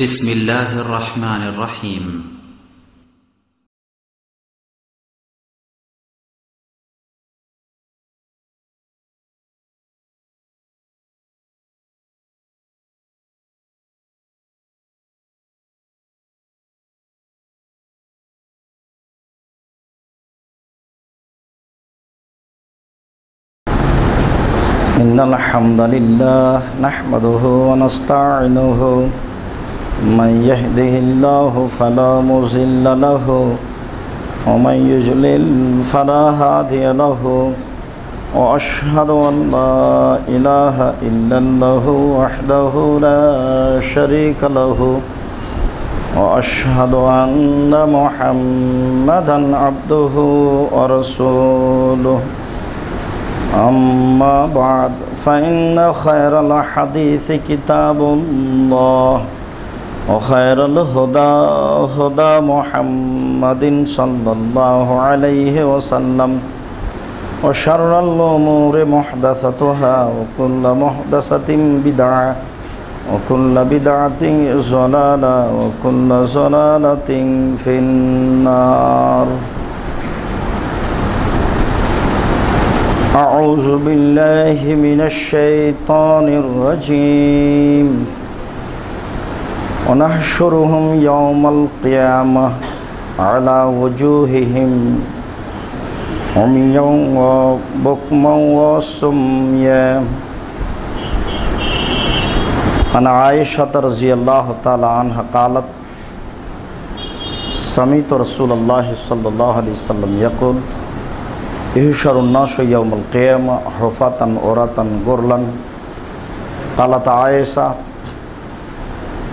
بسم الله الرحمن الرحيم إن الحمد لله نحمده ونستعينه من يهده الله فلا مضل له ومن يضلل فلا هادي له وأشهد أن لا إله إلا الله وحده لا شريك له وأشهد أن محمدا عبده ورسوله أما بعد فإن خير الحديث كتاب الله وخير الهدى هدى محمد صلى الله عليه وسلم وشر الأمور محدثاتها وكل محدثة بدعة وكل بدعة ضلالة وكل ضلالة في النار. أعوذ بالله من الشيطان الرجيم ونحشرهم يوم القيامة على وجوههم عميا وبكما وصميا. عن عائشة رضي الله تعالى عنها قالت سمعت رسول الله صلى الله عليه وسلم يقول يحشر الناس يوم القيامة حفاة عراة غرلا. قالت عائشة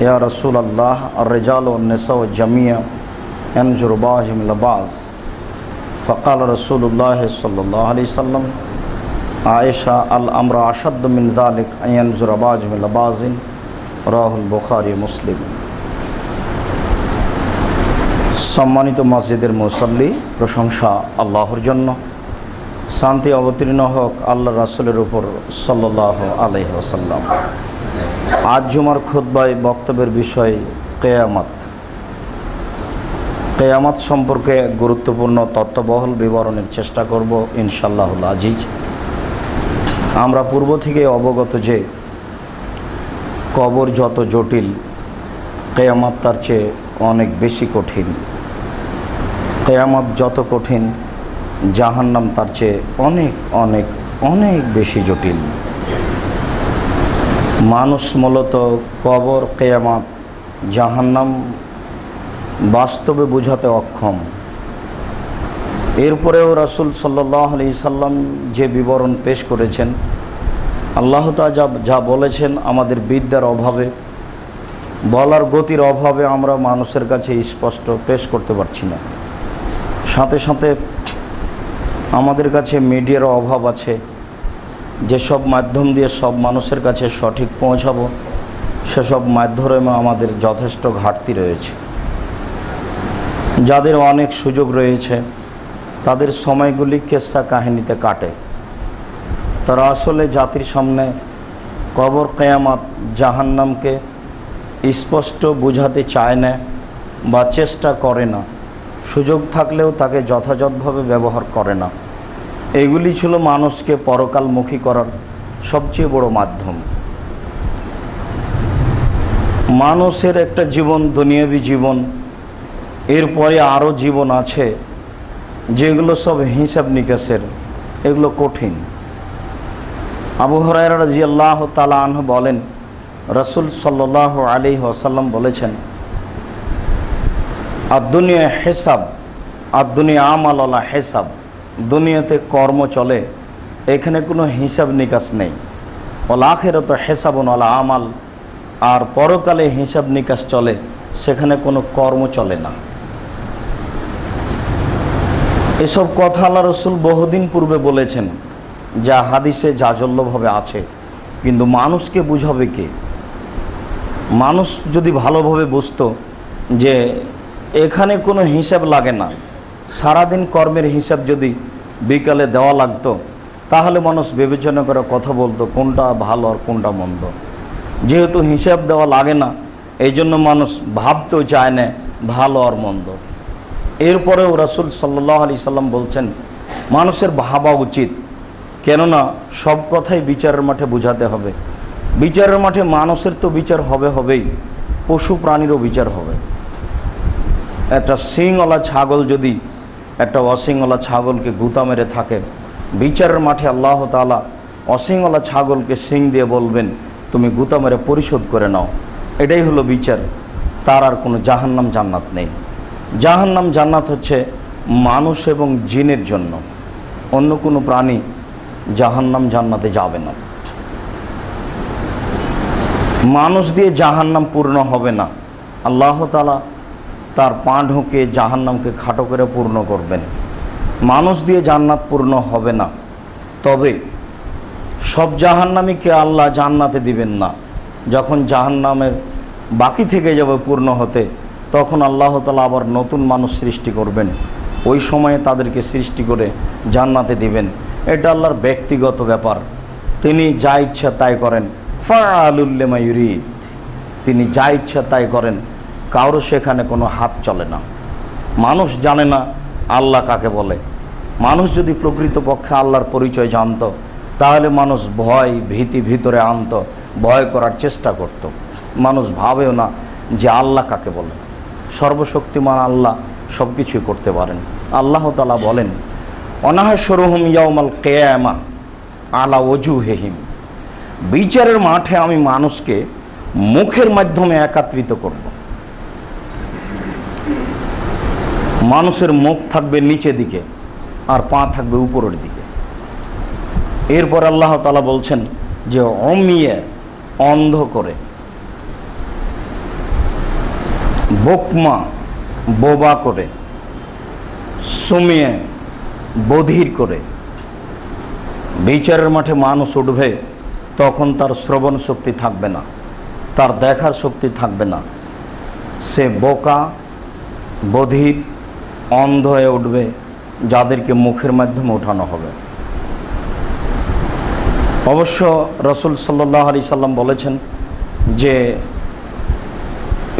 يا رسول الله الرجال والنساء جميعا ينظر بعضهم إلى بعض. فقال رسول الله صلى الله عليه وسلم عائشة الأمر أشد من ذلك أن ينظر بعضهم إلى بعض. رواه البخاري মুসলিম. সম্মানিত মসজিদের মুসল্লি, প্রশংসা আল্লাহর জন্য, শান্তি অবতীর্ণ হোক আল্লাহ রাসূলের উপর সাল্লাল্লাহু আলাইহি ওয়াসাল্লাম। আজ জুমার খুতবায় বক্তব্যের বিষয় কিয়ামত। কিয়ামত সম্পর্কে গুরুত্বপূর্ণ তথ্যবহুল বিবরণের চেষ্টা করব ইনশাআল্লাহুল আজিজ। আমরা পূর্ব থেকে অবগত যে কবর যত জটিল, কিয়ামত তার চেয়ে অনেক বেশি কঠিন। কিয়ামত যত কঠিন, জাহান্নাম তার চেয়ে অনেক অনেক অনেক বেশি জটিল। মানুষ মূলত কবর, কিয়ামত, জাহান্নাম বাস্তবে বোঝাতে অক্ষম। এরপরেও রাসূল সাল্লাল্লাহু আলাইহি সাল্লাম যে বিবরণ পেশ করেছেন, আল্লাহ তাআলা যা বলেছেন, আমাদের বিদ্যার অভাবে, বলার গতির অভাবে আমরা মানুষের কাছে স্পষ্ট পেশ করতে পারছি না। সাথে সাথে আমাদের কাছে মিডিয়ার অভাব আছে। যেসব মাধ্যম দিয়ে সব মানুষের কাছে সঠিক পৌঁছাবো, সেসব মাধ্যমে আমাদের যথেষ্ট ঘাটতি রয়েছে। যাদের অনেক সুযোগ রয়েছে, তাদের সময়গুলি কিসসা কাহিনীতে কাটে। তারা আসলে জাতির সামনে কবর, কিয়ামত, জাহান্নামকে স্পষ্ট বোঝাতে চায় না বা চেষ্টা করে না। সুযোগ থাকলেও তাকে যথাযথভাবে ব্যবহার করে না। এগুলি ছিল মানুষকে পরকালমুখী করার সবচেয়ে বড় মাধ্যম। মানুষের একটা জীবন দুনিয়াবী জীবন, এরপরে আরও জীবন আছে যেগুলো সব হিসাব নিকাশের, এগুলো কঠিন। আবু হুরায়রা রাদিয়াল্লাহু তাআলা আনহু বলেন, রাসূল সাল্লাল্লাহু আলাইহি ওয়াসাল্লাম বলেছেন, আদ-দুনিয়া হিসাব, আদ-দুনিয়া আমাল ওয়ালা হিসাব। দুনিয়াতে কর্ম চলে, এখানে কোনো হিসাব নিকাশ নেই। ওয়াল আখিরাতু হিসাবুন ওয়ালা আমাল, আর পরকালে হিসাব নিকাশ চলে, সেখানে কোনো কর্ম চলে না। এসব কথা আল্লাহ রাসূল বহুদিন পূর্বে বলেছেন, যা হাদিসে জাজল্যভাবে আছে, কিন্তু মানুষকে বুঝাবে কে? মানুষ যদি ভালোভাবে বুঝতো যে এখানে কোনো হিসাব লাগে না, সারাদিন কর্মের হিসাব যদি বিকালে দেওয়া লাগতো, তাহলে মানুষ বিবেচনা করে কথা বলতো কোনটা ভালো আর কোনটা মন্দ। যেহেতু হিসাব দেওয়া লাগে না, এই জন্য মানুষ ভাবতেও চায় না ভালো আর মন্দ। এরপরেও রাসূল সাল্লাল্লাহু আলাইহি সাল্লাম বলছেন মানুষের ভাবা উচিত, কেননা সব কথাই বিচারের মাঠে বোঝাতে হবে। বিচারের মাঠে মানুষের তো বিচার হবেই, পশু প্রাণীরও বিচার হবে। একটা শিংওয়ালা ছাগল যদি একটা অশিংওয়ালা ছাগলকে গুঁতা মেরে থাকে, বিচারের মাঠে আল্লাহ তাআলা অশিংওয়ালা ছাগলকে শিং দিয়ে বলবেন তুমি গুঁতা মেরে পরিশোধ করে নাও। এটাই হলো বিচার। তার আর কোনো জাহান্নাম জান্নাত নেই। জাহান্নাম জান্নাত হচ্ছে মানুষ এবং জিনের জন্য, অন্য কোনো প্রাণী জাহান্নাম জান্নাতে যাবে না। মানুষ দিয়ে জাহান্নাম পূর্ণ হবে না, আল্লাহ তাআলা তার পা ঢুকে জাহান্নামকে খাটো করে পূর্ণ করবেন। মানুষ দিয়ে জান্নাত পূর্ণ হবে না, তবে সব জাহান্নামীকে আল্লাহ জান্নাতে দিবেন না। যখন জাহান্নামের বাকি থেকে যাবে পূর্ণ হতে, তখন আল্লাহ তাআলা আবার নতুন মানুষ সৃষ্টি করবেন। ওই সময়ে তাদেরকে সৃষ্টি করে জান্নাতে দিবেন। এটা আল্লাহর ব্যক্তিগত ব্যাপার, তিনি যা ইচ্ছা তাই করেন। ফাআলুল লিমা ইউরিদ, তিনি যা ইচ্ছা তাই করেন, কারো সেখানে কোনো হাত চলে না। মানুষ জানে না আল্লাহ কাকে বলে। মানুষ যদি প্রকৃতপক্ষে আল্লাহর পরিচয় জানত, তাহলে মানুষ ভয় ভীতি ভিতরে আনত, ভয় করার চেষ্টা করত। মানুষ ভাবেও না যে আল্লাহ কাকে বলে। সর্বশক্তিমান আল্লাহ সব কিছুই করতে পারেন। আল্লাহ তাআলা বলেন অনাহশুরুহুম ইয়াউমাল কিয়ামা আলা ওজুহিহিম, বিচারের মাঠে আমি মানুষকে মুখের মাধ্যমে একত্রিত করব। মানুষের মুখ থাকবে নিচে দিকে আর পা থাকবে উপরের দিকে। এরপর আল্লাহ তাআলা বলছেন যে অমিয়ে, অন্ধ করে, বোকমা, বোবা করে, সুমিয়ে, বধির করে। বিচারের মাঠে মানুষ উঠবে, তখন তার শ্রবণ শক্তি থাকবে না, তার দেখার শক্তি থাকবে না। সে বোকা, বধির, অন্ধ হয়ে উঠবে, যাদেরকে মুখের মাধ্যমে ওঠানো হবে। অবশ্য রাসূল সাল্লাল্লাহু আলাইহি সাল্লাম বলেছেন যে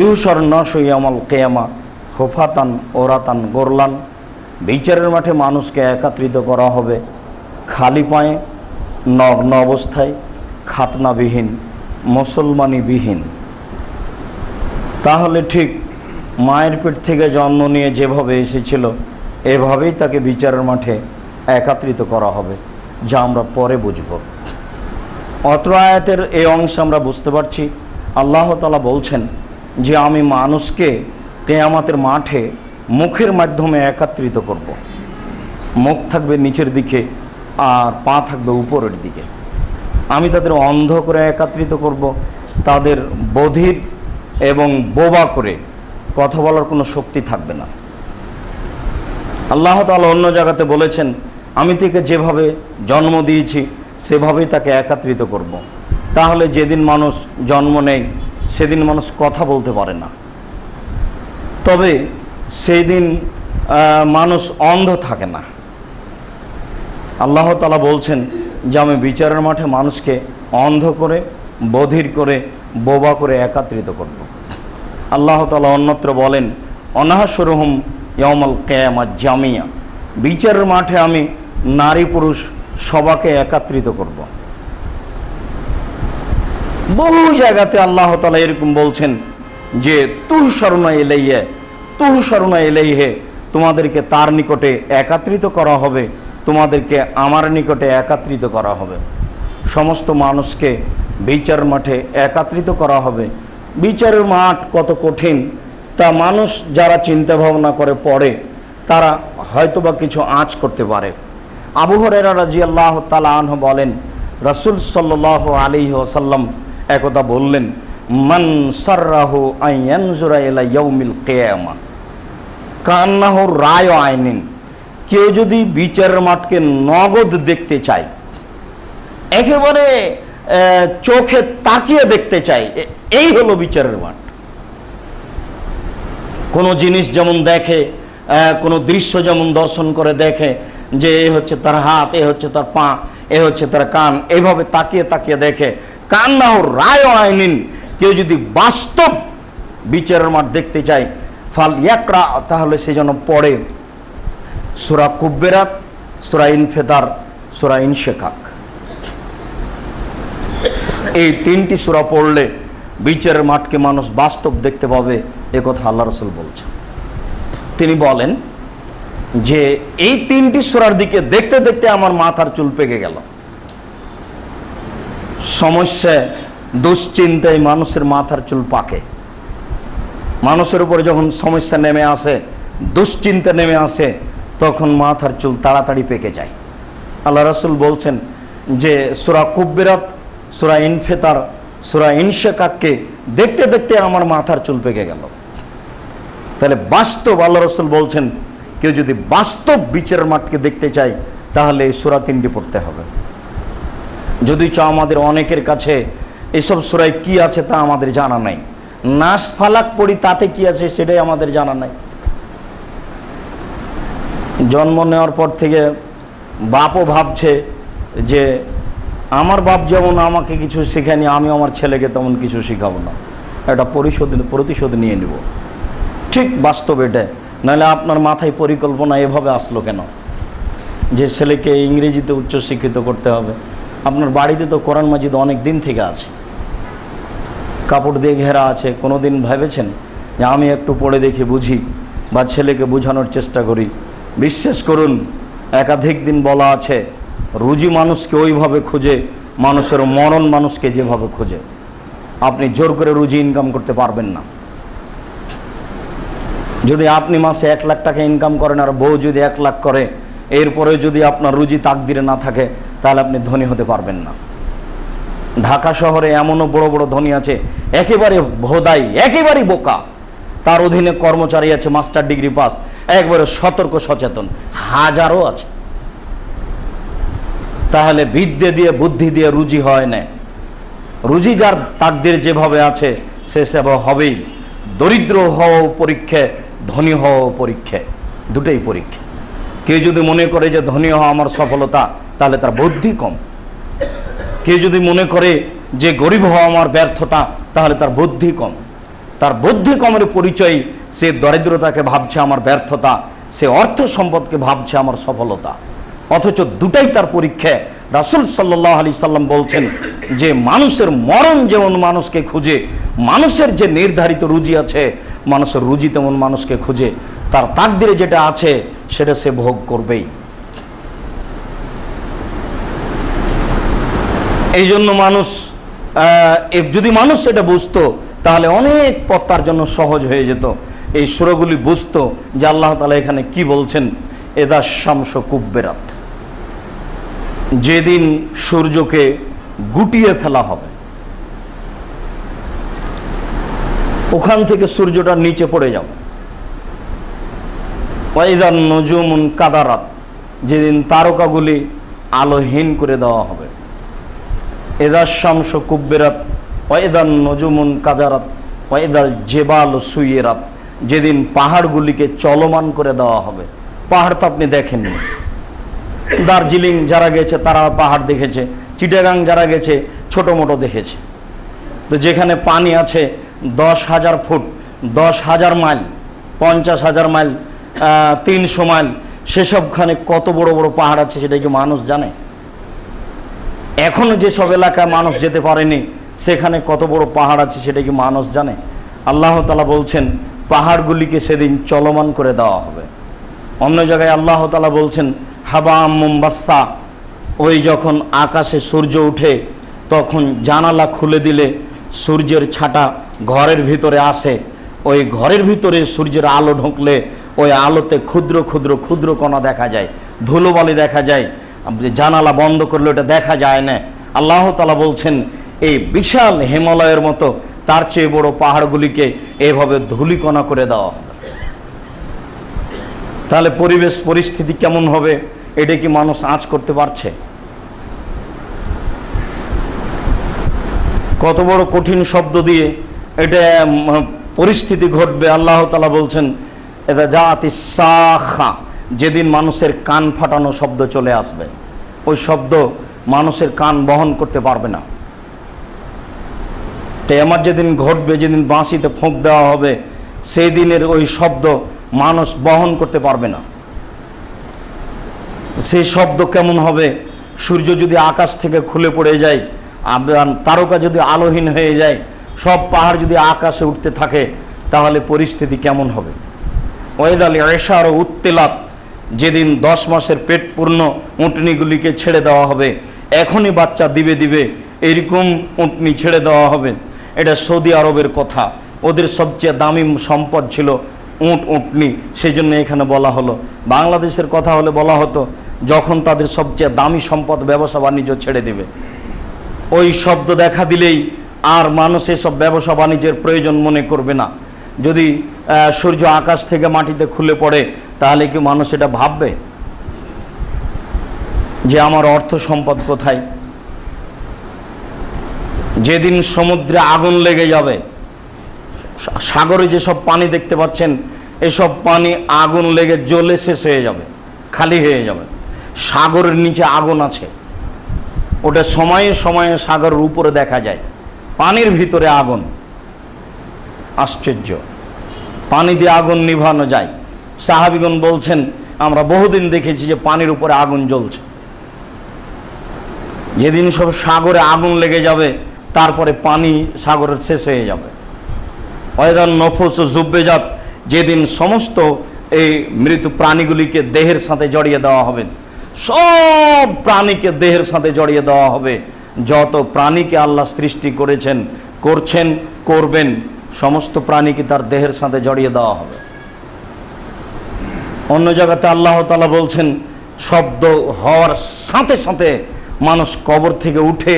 ইউশারুন নাসু ইয়াউমাল কিয়ামা হুফাতান ওরাতান গোরলান, বিচারের মাঠে মানুষকে একত্রিত করা হবে খালি পায়ে, নগ্ন অবস্থায়, খাতনাবিহীন, মুসলমানিবিহীন। তাহলে ঠিক মায়ের পেট থেকে জন্ম নিয়ে যেভাবে এসেছিল, এভাবেই তাকে বিচারের মাঠে একত্রিত করা হবে, যা আমরা পরে বুঝব। অত্র আয়াতের এই অংশে আমরা বুঝতে পারছি আল্লাহ তাআলা বলছেন যে আমি মানুষকে কিয়ামতের মাঠে মুখের মাধ্যমে একত্রিত করব। মুখ থাকবে নিচের দিকে আর পা থাকবে উপরের দিকে। আমি তাদের অন্ধ করে একত্রিত করব, তাদের বধির এবং বোবা করে, কথা বলার কোনো শক্তি থাকবে না। আল্লাহ তাআলা অন্য জায়গাতে বলেছেন আমি তাকে যেভাবে জন্ম দিয়েছি সেভাবেই তাকে একত্রিত করব। তাহলে যেদিন মানুষ জন্ম নেয় সেদিন মানুষ কথা বলতে পারে না, তবে সেই দিন মানুষ অন্ধ থাকে না। আল্লাহ তাআলা বলছেন যে আমি বিচারের মাঠে মানুষকে অন্ধ করে, বধির করে, বোবা করে একত্রিত করব। আল্লাহ তাআলা অন্যত্র বলেন অনাহশুরুহুম ইয়াউমাল কিয়ামা জামিয়া, বিচারের মাঠে আমি নারী পুরুষ সবাকে একত্রিত করব। বহু জায়গাতে আল্লাহ তাআলা এরকম বলছেন যে তুহশারুনা ইলাইহি, তুহশারুনা ইলাইহি, তোমাদেরকে তার নিকটে একত্রিত করা হবে, তোমাদেরকে আমার নিকটে একত্রিত করা হবে। সমস্ত মানুষকে বিচার মাঠে একত্রিত করা হবে। বিচারের মাঠ কত কঠিন তা মানুষ যারা চিন্তা ভাবনা করে পড়ে তারা হয়তোবা কিছু আঁচ করতে পারে। আবু হুরায়রা রাদিয়াল্লাহু তাআলা আনহু বলেন রাসূল সাল্লাল্লাহু আলাইহি ওয়াসাল্লাম একদা বললেন মান সাররাহু আন ইয়ানজুরা ইলা ইয়াউমিল কিয়ামা কান্নাহু রায় আইনিন, কেউ যদি বিচারের মাঠকে নগদ দেখতে চায়, একেবারে চোখে তাকিয়ে দেখতে চায়, এই হলো বিচারের মাঠ। কোনো জিনিস যেমন দেখে, কোনো দৃশ্য যেমন দর্শন করে দেখে যে এ হচ্ছে তার হাত, এ হচ্ছে তার পা, এ হচ্ছে তার কান, এইভাবে তাকিয়ে তাকিয়ে দেখে। কান্নাহু রায় আইনিন, কেউ যদি বাস্তব বিচারের মাঠ দেখতে চায়, ফাল ইয়াকরা, তাহলে সে যেন পড়ে সূরা কুব্বেরাত, সূরা ইনফিতার, সূরা ইনশিকাক। এই তিনটি সূরা পড়লে বিচারের মাঠকে মানুষ বাস্তব দেখতে পাবে, এ কথা আল্লাহ রাসূল বলছেন। তিনি বলেন যে এই তিনটি সূরার দিকে দেখতে দেখতে আমার মাথার চুল পেকে গেল। সমস্যায়, দুশ্চিন্তায় মানুষের মাথার চুল পাকে। মানুষের উপরে যখন সমস্যা নেমে আসে, দুশ্চিন্তা নেমে আসে, তখন মাথার চুল তাড়াতাড়ি পেকে যায়। আল্লাহ রাসূল বলছেন যে সূরা কুব্বেরাত, সূরা ইনফিতার, সূরা ইনশিকাককে দেখতে দেখতে আমার মাথার চুল পেকে গেল। তাহলে বাস্তব, আল্লাহ রাসূল বলছেন কেউ যদি বাস্তব বিচারের মাঠকে দেখতে চায় তাহলে এই সূরা তিনটি পড়তে হবে। যদি চাও, আমাদের অনেকের কাছে এসব সূরায় কি আছে তা আমাদের জানা নাই। নাস ফালাক পড়ি, তাতে কি আছে সেটাই আমাদের জানা নাই। জন্ম নেওয়ার পর থেকে বাপও ভাবছে যে আমার বাপ যেমন আমাকে কিছু শেখায়নি, আমি আমার ছেলেকে তেমন কিছু শেখাবো না, এটা প্রতিশোধ নিয়ে নিব। ঠিক বাস্তব এটা। নাহলে আপনার মাথায় পরিকল্পনা এভাবে আসলো কেন যে ছেলেকে ইংরেজিতে উচ্চশিক্ষিত করতে হবে? আপনার বাড়িতে তো কোরআন মাজিদ অনেক দিন থেকে আছে, কাপড় দিয়ে ঘেরা আছে। কোনো দিন ভেবেছেন যে আমি একটু পড়ে দেখে বুঝি বা ছেলেকে বোঝানোর চেষ্টা করি? বিশ্বাস করুন, একাধিক দিন বলা আছে, রুজি মানুষকে ওইভাবে খুঁজে মানুষের মরণ মানুষকে যেভাবে খুঁজে। আপনি জোর করে রুজি ইনকাম করতে পারবেন না। যদি আপনি মাসে 1 লাখ টাকা ইনকাম করেন আর বউ যদি 1 লাখ করে, এরপরে যদি আপনার রুজি তাকদিরে না থাকে, তাহলে আপনি ধনী হতে পারবেন না। ঢাকা শহরে এমনও বড় বড় ধনী আছে একেবারে ভোদাই, একেবারে বোকা, তার অধীনে কর্মচারী আছে মাস্টার ডিগ্রি পাস, একবারে সতর্ক সচেতন, হাজারও আছে। তাহলে বিদ্যে দিয়ে বুদ্ধি দিয়ে রুজি হয় না। রুজি যার তাকদির যেভাবে আছে সে সেভাবে হবেই। দরিদ্র হওয়া পরীক্ষা, ধনী হওয়া পরীক্ষা, দুটোই পরীক্ষা। কেউ যদি মনে করে যে ধনী হওয়া আমার সফলতা, তাহলে তার বুদ্ধি কম। কেউ যদি মনে করে যে গরিব হওয়া আমার ব্যর্থতা, তাহলে তার বুদ্ধি কম। তার বুদ্ধি কমের পরিচয় সে দরিদ্রতাকে ভাবছে আমার ব্যর্থতা, সে অর্থ সম্পদকে ভাবছে আমার সফলতা, অথচ দুটাই তার পরীক্ষা। রাসূল সাল্লাল্লাহু আলাইহি সাল্লাম বলছেন যে মানুষের মরণ যেমন মানুষকে খুঁজে, মানুষের যে নির্ধারিত রুজি আছে, মানুষের রুজি তেমন মানুষকে খুঁজে। তার তাকদিরে যেটা আছে সেটা সে ভোগ করবেই। এই জন্য মানুষ, যদি মানুষ এটা বুঝতো তাহলে অনেক পথ তার জন্য সহজ হয়ে যেত। এই সূরাগুলি বুঝতো যে আল্লাহ তাআলা এখানে কি বলছেন। এদা শামস কুব্বেরাত, যেদিন সূর্যকে গুটিয়ে ফেলা হবে, ওখান থেকে সূর্যটা নিচে পড়ে যাবে। ওয়াইদান নুজুমুন কাদারাত, যেদিন তারকাগুলি আলোহীন করে দেওয়া হবে। এদা শামস কুব্বেরাত ওয়াইদান নুজুমুন কাদারাত ওয়াইদাল জিবাল সুইরাত, যেদিন পাহাড়গুলিকে চলমান করে দেওয়া হবে। পাহাড় তো আপনি দেখেননি, দার্জিলিং যারা গেছে তারা পাহাড় দেখেছে, চিটাগাং যারা গেছে ছোট মোটো দেখেছে। তো যেখানে পানি আছে 10,000 ফুট, 10,000 মাইল, 50,000 মাইল, 300 মাইল, সেসবখানে কত বড় বড় পাহাড় আছে সেটা কি মানুষ জানে? এখনো যেসব এলাকায় মানুষ যেতে পারেনি সেখানে কত বড় পাহাড় আছে সেটা কি মানুষ জানে? আল্লাহ তাআলা বলছেন পাহাড়গুলিকে সেদিন চলমান করে দেওয়া হবে। অন্য জায়গায় আল্লাহ তাআলা বলছেন হাবাম মুমবাসা, ওই যখন আকাশে সূর্য উঠে তখন জানালা খুলে দিলে সূর্যের ছাটা ঘরের ভিতরে আসে, ওই ঘরের ভিতরে সূর্যের আলো ঢুকলে ওই আলোতে ক্ষুদ্র ক্ষুদ্র ক্ষুদ্র কণা দেখা যায়, ধুলোবালি দেখা যায়। জানালা বন্ধ করলে ওটা দেখা যায় না। আল্লাহ তাআলা বলছেন এই বিশাল হিমালয়ের মতো তার চেয়ে বড় পাহাড়গুলিকে এভাবে ধূলিকণা করে দেওয়া হবে। তাহলে পরিবেশ পরিস্থিতি কেমন হবে এটা কি মানুষ আঁচ করতে পারছে? কত বড় কঠিন শব্দ দিয়ে এটা পরিস্থিতি ঘটবে। আল্লাহ তাআলা বলছেন এটা জাতিস সাখা, যেদিন মানুষের কান ফাটানো শব্দ চলে আসবে, ওই শব্দ মানুষের কান বহন করতে পারবে না। কিয়ামত যেদিন ঘটবে, যেদিন বাঁশিতে ফোঁক দেওয়া হবে, সেই দিনের ওই শব্দ মানুষ বহন করতে পারবে না। সেই শব্দ কেমন হবে? সূর্য যদি আকাশ থেকে খুলে পড়ে যায়, তারকা যদি আলোহীন হয়ে যায়, সব পাহাড় যদি আকাশে উঠতে থাকে, তাহলে পরিস্থিতি কেমন হবে? ওয়াইদাল ইশার উত্তিলাত, যেদিন 10 মাসের পেট পূর্ণ উটনিগুলিকে ছেড়ে দেওয়া হবে, এখনই বাচ্চা দিবে দিবে এরকম উটনি ছেড়ে দেওয়া হবে। এটা সৌদি আরবের কথা, ওদের সবচেয়ে দামি সম্পদ ছিল উটনি, সেই জন্য এখানে বলা হলো। বাংলাদেশের কথা হলে বলা হতো যখন তাদের সবচেয়ে দামি সম্পদ ব্যবসা বাণিজ্য ছেড়ে দেবে। ওই শব্দ দেখা দিলেই আর মানুষ এসব ব্যবসা বাণিজ্যের প্রয়োজন মনে করবে না। যদি সূর্য আকাশ থেকে মাটিতে খুলে পড়ে, তাহলে কি মানুষ এটা ভাববে যে আমার অর্থ সম্পদ কোথায়? যেদিন সমুদ্রে আগুন লেগে যাবে, সাগরে যেসব পানি দেখতে পাচ্ছেন, এসব পানি আগুন লেগে জ্বলে শেষ হয়ে যাবে, খালি হয়ে যাবে। সাগরের নিচে আগুন আছে, ওটা সময়ে সময়ে সাগরের উপরে দেখা যায়, পানির ভিতরে আগুন। আশ্চর্য, পানি দিয়ে আগুন নিভানো যায়। সাহাবীগণ বলছেন আমরা বহুদিন দেখেছি যে পানির উপরে আগুন জ্বলছে। যেদিন সব সাগরে আগুন লেগে যাবে, তারপরে পানি সাগরের শেষ হয়ে যাবে। ওয়াইদান নফুস জুব্বেজাত, যেদিন সমস্ত এই মৃত প্রাণীগুলিকে দেহের সাথে জড়িয়ে দেওয়া হবে, সব প্রাণীকে দেহের সাথে জড়িয়ে দেওয়া হবে। যত প্রাণীকে আল্লাহ সৃষ্টি করেছেন, করছেন, করবেন, সমস্ত প্রাণীকে তার দেহের সাথে জড়িয়ে দেওয়া হবে। অন্য জায়গাতে আল্লাহ তাআলা বলছেন শব্দ হওয়ার সাথে সাথে মানুষ কবর থেকে উঠে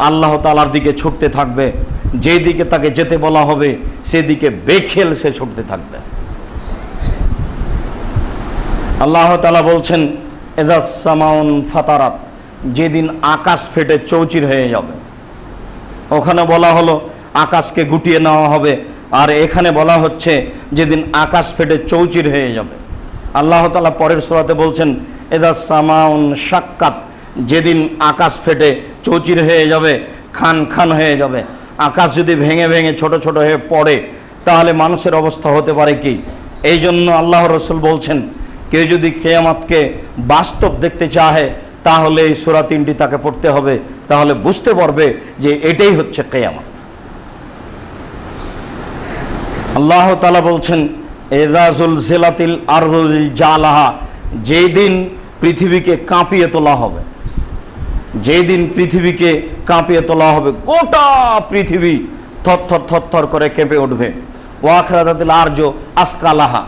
আল্লাহ তাআলার দিকে ছুটতে থাকবে। যেই দিকে তাকে যেতে বলা হবে সেদিকে বেখেল সে ছুটতে থাকবে। আল্লাহ তাআলা বলছেন ইযাস সামাউন ফাতারাত, যেদিন আকাশ ফেটে চৌচির হয়ে যাবে। ওখানে বলা হলো আকাশকে গুটিয়ে নেওয়া হবে, আর এখানে বলা হচ্ছে যেদিন আকাশ ফেটে চৌচির হয়ে যাবে। আল্লাহ তাআলা পরের সূরাতে বলছেন ইযাস সামাউন শাক্কাত, যেদিন আকাশ ফেটে চৌচির হয়ে যাবে, খান খান হয়ে যাবে। আকাশ যদি ভেঙে ভেঙে ছোট ছোট হয়ে পড়ে, তাহলে মানুষের অবস্থা হতে পারে কি? এই জন্য আল্লাহ রাসূল বলছেন কেউ যদি কিয়ামতকে বাস্তব দেখতে চায়, তাহলে এই সূরা 3টি তাকে পড়তে হবে, তাহলে বুঝতে পারবে যে এটাই হচ্ছে কিয়ামত। আল্লাহ তাআলা বলছেন ইযা যুলজিলাতিল আরদু জিলজালাহা, যেই দিন পৃথিবীকে কাঁপিয়ে তোলা হবে, যেই দিন পৃথিবীকে কাঁপিয়ে তোলা হবে, গোটা পৃথিবী থরথর থরথর করে কেঁপে উঠবে। ওয়াখরাজাতিল আরজু আসকালাহা,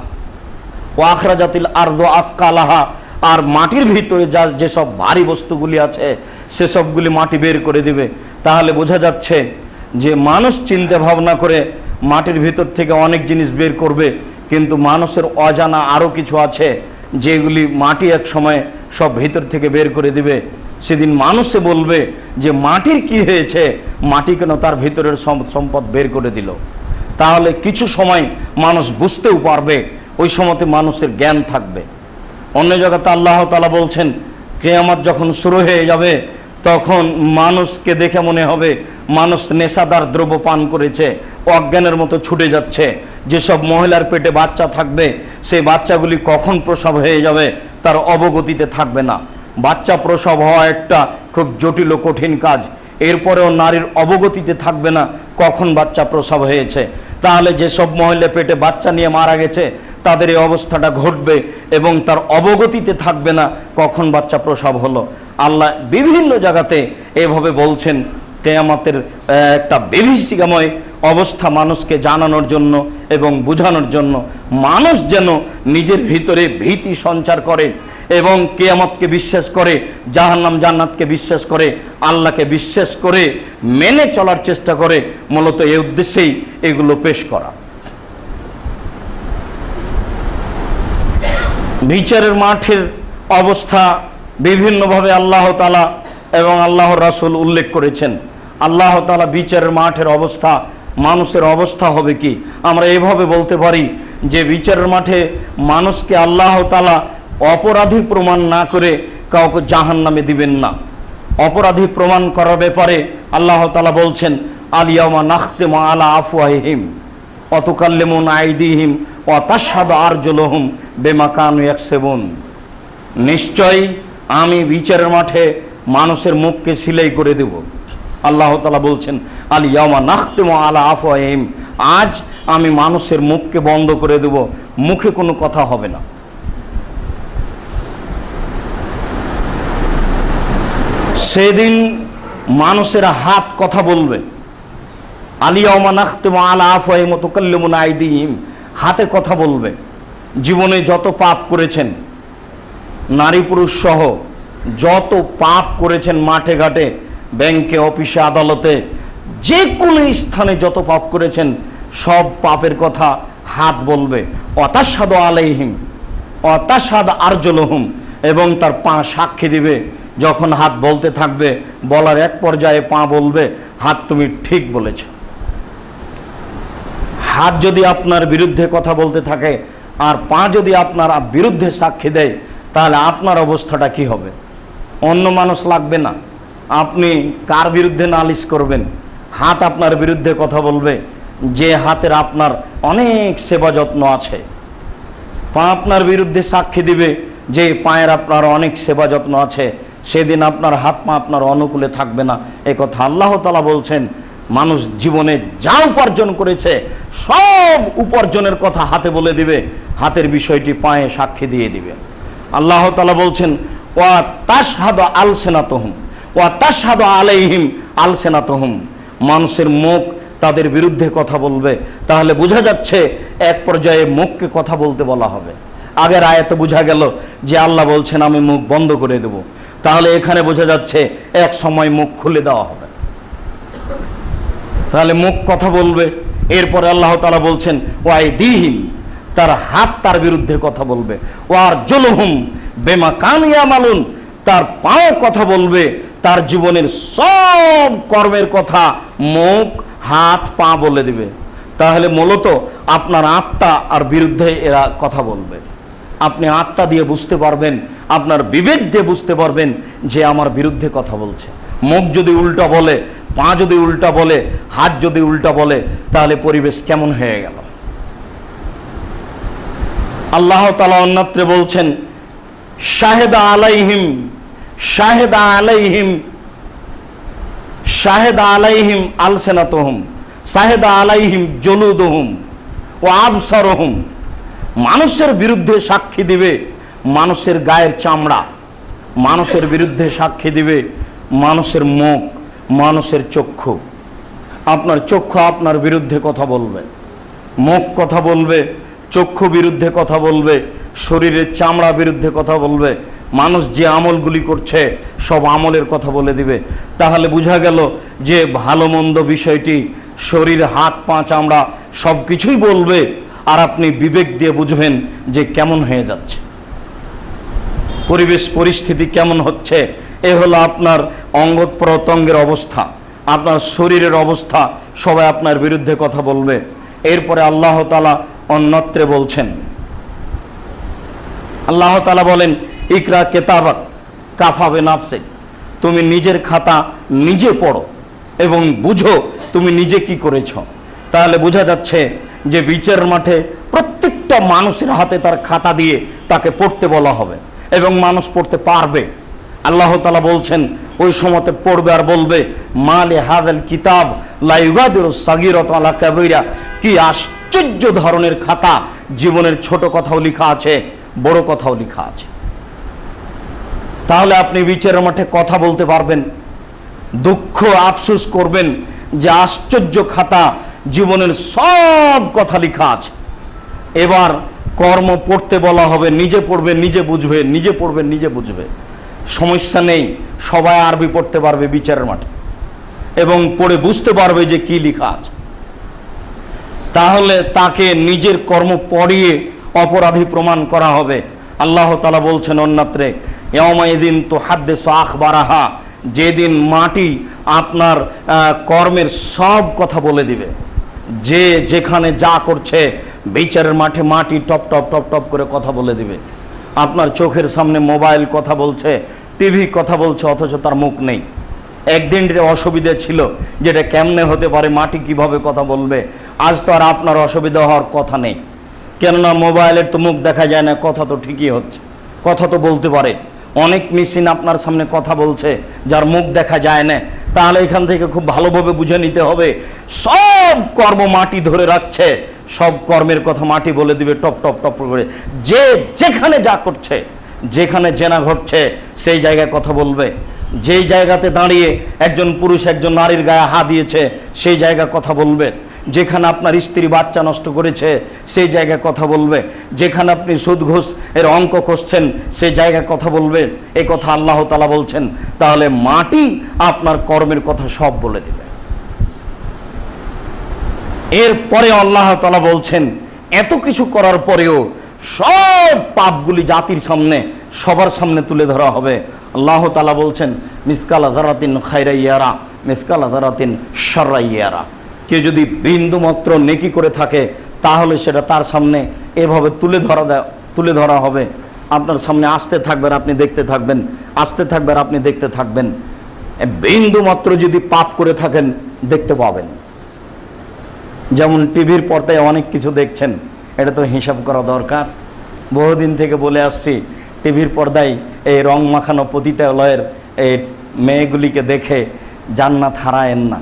ওয়াখরাজাতিল আরজু আসকালাহা, আর মাটির ভিতরে যা যেসব ভারী বস্তুগুলি আছে সেসবগুলি মাটি বের করে দিবে। তাহলে বোঝা যাচ্ছে যে মানুষ চিন্তা ভাবনা করে মাটির ভিতর থেকে অনেক জিনিস বের করবে, কিন্তু মানুষের অজানা আরও কিছু আছে যেগুলি মাটি এক সময় সব ভিতর থেকে বের করে দিবে। সেদিন মানুষে বলবে যে মাটির কি হয়েছে, মাটি কেন তার ভিতরের সম্পদ বের করে দিল। তাহলে কিছু সময় মানুষ বুঝতেও পারবে, ওই সময়তে মানুষের জ্ঞান থাকবে। অন্য জায়গাতে আল্লাহ তাআলা বলছেন কিয়ামত যখন শুরু হয়ে যাবে, তখন মানুষকে দেখে মনে হবে মানুষ নেশাদার দ্রব্য পান করেছে, অজ্ঞানের মতো ছুটে যাচ্ছে। যেসব মহিলার পেটে বাচ্চা থাকবে, সেই বাচ্চাগুলি কখন প্রসব হয়ে যাবে তার অবগতিতে থাকবে না। বাচ্চা প্রসব হওয়া একটা খুব জটিল ও কঠিন কাজ, এরপরেও নারীর অবগতিতে থাকবে না কখন বাচ্চা প্রসব হয়েছে। তাহলে যেসব মহিলা পেটে বাচ্চা নিয়ে মারা গেছে, তাদের এই অবস্থাটা ঘটবে এবং তার অবগতিতে থাকবে না কখন বাচ্চা প্রসব হলো। আল্লাহ বিভিন্ন জায়গাতে এভাবে বলছেন কিয়ামতের একটা বিভীষিকাময় অবস্থা মানুষকে জানানোর জন্য এবং বোঝানোর জন্য, মানুষ যেন নিজের ভিতরে ভীতি সঞ্চার করে এবং কিয়ামতকে বিশ্বাস করে, জাহান্নাম জান্নাতকে বিশ্বাস করে, আল্লাহকে বিশ্বাস করে মেনে চলার চেষ্টা করে। মূলত এই উদ্দেশ্যেই এগুলো পেশ করা। বিচারের মাঠের অবস্থা বিভিন্নভাবে আল্লাহ তাআলা এবং আল্লাহর রাসূল উল্লেখ করেছেন। আল্লাহ তাআলা বিচারের মাঠের অবস্থা, মানুষের অবস্থা হবে কি? আমরা এভাবে বলতে পারি যে বিচারের মাঠে মানুষকে আল্লাহ তাআলা অপরাধী প্রমাণ না করে কাউকে জাহান্নামে দিবেন না। অপরাধী প্রমাণ করার ব্যাপারে আল্লাহ তাআলা বলছেন আল ইয়াওমা নাখতিমু আলা আফওয়াহিহিম ওয়া তুকাল্লিমুনা আইদিহিম ওয়া তাশহাদু আরজুলুহুম বিমা কানু ইয়াকসিবুন। নিশ্চয়ই আমি বিচারের মাঠে মানুষের মুখকে সিলাই করে দেব। আল্লাহ তাআলা বলছেন আল ইয়াওমা নাখতিমু আলা আফওয়াহিহিম, আজ আমি মানুষের মুখকে বন্ধ করে দেব, মুখে কোনো কথা হবে না। সেদিন মানুষের হাত কথা বলবে। আল ইয়াওমা নাখতিমু আলা আফওয়াহিহিম ওয়া তুকাল্লিমুনা আইদিহিম, হাতে কথা বলবে। জীবনে যত পাপ করেছেন, নারী পুরুষ সহ যত পাপ করেছেন, মাঠে ঘাটে, ব্যাংকে, অফিসে, আদালতে, যে কোনো স্থানে যত পাপ করেছেন, সব পাপের কথা হাত বলবে। অতাশহাদু আলাইহিম অতাশহাদু আরজুলুহুম, এবং তার পা সাক্ষী দিবে। যখন হাত বলতে থাকবে, বলার এক পর্যায়ে পা বলবে, হাত তুমি ঠিক বলেছ। হাত যদি আপনার বিরুদ্ধে কথা বলতে থাকে আর পা যদি আপনার বিরুদ্ধে সাক্ষী দেয়, তাহলে আপনার অবস্থাটা কি হবে? অন্য মানুষ লাগবে না, আপনি কার বিরুদ্ধে নালিশ করবেন? হাত আপনার বিরুদ্ধে কথা বলবে, যে হাতের আপনার অনেক সেবা যত্ন আছে। পা আপনার বিরুদ্ধে সাক্ষী দিবে, যে পায়ের আপনার অনেক সেবা যত্ন আছে। সেদিন আপনার হাত পা আপনার অনুকূলে থাকবে না। এ কথা আল্লাহ তাআলা বলছেন। মানুষ জীবনে যা উপার্জন করেছে, সব উপার্জনের কথা হাতে বলে দিবে, হাতের বিষয়টি পায়ে সাক্ষী দিয়ে দিবে। আল্লাহ তাআলা বলছেন ওয়া তাশহাদু আলসিনাতুহুম ওয়া তাশহাদু আলাইহিম আলসিনাতুহুম, মানুষের মুখ তাদের বিরুদ্ধে কথা বলবে। তাহলে বোঝা যাচ্ছে এক পর্যায়ে মুখকে কথা বলতে বলা হবে। আগের আয়াতে বোঝা গেল যে আল্লাহ বলছেন আমি মুখ বন্ধ করে দেব, তাহলে এখানে বোঝা যাচ্ছে এক সময় মুখ খুলে দেওয়া হবে। তাহলে মুখ কথা বলবে। এরপরে আল্লাহ তাআলা বলছেন ওয়াইদিহিম, তার হাত তার বিরুদ্ধে কথা বলবে। ওয়ারজুলুহুম বিমা কানু ইয়ামালুন, তার পাও কথা বলবে, তার জীবনের সব কর্মের কথা মুখ, হাত, পা বলে দিবে। তাহলে মূলত আপনার আত্মা আর বিরুদ্ধে এরা কথা বলবে। আপনি আত্মা দিয়ে বুঝতে পারবেন, আপনার বিবেক দিয়ে বুঝতে পারবেন যে আমার বিরুদ্ধে কথা বলছে। মুখ যদি উল্টা বলে, পা যদি উল্টা বলে, হাত যদি উল্টা বলে, তাহলে পরিবেশ কেমন হয়ে গেল। আল্লাহ তাআলা অন্যত্রে বলছেন শাহেদা আলাইহিম শাহেদা আলাইহিম শাহেদা আলাইহিম আলসিনাতুহুম শাহেদা আলাইহিম জুলুদুহুম ওয়া আবসারুহুম, মানুষের বিরুদ্ধে সাক্ষী দিবে মানুষের গায়ের চামড়া, মানুষের বিরুদ্ধে সাক্ষী দিবে মানুষের মুখ, মানুষের চক্ষু। আপনার চক্ষু আপনার বিরুদ্ধে কথা বলবে, মুখ কথা বলবে, চক্ষু বিরুদ্ধে কথা বলবে, শরীরের চামড়া বিরুদ্ধে কথা বলবে। মানুষ যে আমলগুলি করছে সব আমলের কথা বলে দিবে। তাহলে বোঝা গেল যে ভালো মন্দ বিষয়টি শরীর, হাত, পা, চামড়া সব কিছুই বলবে, আর আপনি বিবেক দিয়ে বুঝবেন যে কেমন হয়ে যাচ্ছে, পরিবেশ পরিস্থিতি কেমন হচ্ছে। এ হলো আপনার অঙ্গ প্রত্যঙ্গের অবস্থা, আপনার শরীরের অবস্থা, সবাই আপনার বিরুদ্ধে কথা বলবে। এরপরে আল্লাহ তাআলা অন্যত্রে বলছেন, আল্লাহ তাআলা বলেন ইকরা কিতাবাক কাফা বিনাফসিক, তুমি নিজের খাতা নিজে পড়ো এবং বুঝো তুমি নিজে কি করেছ। তাহলে বোঝা যাচ্ছে যে বিচারের মাঠে প্রত্যেকটা মানুষের হাতে তার খাতা দিয়ে তাকে পড়তে বলা হবে এবং মানুষ পড়তে পারবে। আল্লাহ তাআলা বলছেন ওই সময়তে পড়বে আর বলবে মালে হাযাল কিতাব লা ইউগাদিরু সাগীরাতান ওয়ালা কাবীরা, কি আশ্চর্য ধরনের খাতা, জীবনের ছোট কথাও লেখা আছে, বড় কথাও লেখা আছে। তাহলে আপনি বিচারের মাঠে কথা বলতে পারবেন, দুঃখ আফসোস করবেন যে আশ্চর্য খাতা, জীবনের সব কথা লেখা আছে। এবার কর্ম পড়তে বলা হবে, নিজে পড়বে নিজে বুঝবে, নিজে পড়বে নিজে বুঝবে, সমস্যা নেই। সবাই আরবি পড়তে পারবে বিচারের মাঠে এবং পড়ে বুঝতে পারবে যে কি লেখা আছে। তাহলে তাকে নিজের কর্ম পড়িয়ে অপরাধী প্রমাণ করা হবে। আল্লাহ তাআলা বলছেন অন্যত্রে ইয়াউমাইদিন তুহাদ্দিসু আখবারাহা, যেদিন মাটি আপনার কর্মের সব কথা বলে দিবে। যে যেখানে যা করছে বিচারের মাঠে মাটি টপ টপ টপ টপ করে কথা বলে দিবে। আপনার চোখের সামনে মোবাইল কথা বলছে, টিভি কথা বলছে, অথচ তার মুখ নেই। একদিনের অসুবিধা ছিল, যেটা কেমনে হতে পারে, মাটি কিভাবে কথা বলবে। আজ তো আর আপনার অসুবিধা হওয়ার কথা নেই, কেননা মোবাইলের তো মুখ দেখা যায় না, কথা তো ঠিকই হচ্ছে, কথা তো বলতে পারে। অনেক মেশিন আপনার সামনে কথা বলছে যার মুখ দেখা যায় না। তাহলে এখান থেকে খুব ভালোভাবে বুঝে নিতে হবে, সব কর্ম মাটি ধরে রাখছে, সব কর্মের কথা মাটি বলে দিবে টপ টপ টপ করে। যে যেখানে যা করছে, যেখানে জেনা ঘটছে সেই জায়গায় কথা বলবে। যেই জায়গাতে দাঁড়িয়ে একজন পুরুষ একজন নারীর গায়ে হাত দিয়েছে সেই জায়গায় কথা বলবে। যেখানে আপনার স্ত্রী বাচ্চা নষ্ট করেছে সেই জায়গায় কথা বলবে। যেখানে আপনি সুদ ঘুষ এর অঙ্ক কষছেন সেই জায়গায় কথা বলবে। এই কথা আল্লাহ তাআলা বলছেন। তাহলে মাটি আপনার কর্মের কথা সব বলে দেবে। এরপরে আল্লাহ তাআলা বলছেন, এত কিছু করার পরেও সব পাপগুলি জাতির সামনে, সবার সামনে তুলে ধরা হবে। আল্লাহ তাআলা বলছেন, মিসকালা যারাতিন খায়রান ইয়ারা মিসকালা যারাতিন শাররান ইয়ারা। কেউ যদি বিন্দু মাত্র নেকি করে থাকে তাহলে সেটা তার সামনে এভাবে তুলে ধরা হবে। আপনার সামনে আসতে থাকবে আর আপনি দেখতে থাকবেন, আসতে থাকবে আর আপনি দেখতে থাকবেন। বিন্দু মাত্র যদি পাপ করে থাকেন দেখতে পাবেন। যেমন টিভির পর্দায় অনেক কিছু দেখছেন, এটা তো হিসাব করা দরকার। বহুদিন থেকে বলে আসছি, টিভির পর্দায় এই রং মাখানো পতিতালয়ের এই মেয়েগুলিকে দেখে জান্নাত হারায়েন না,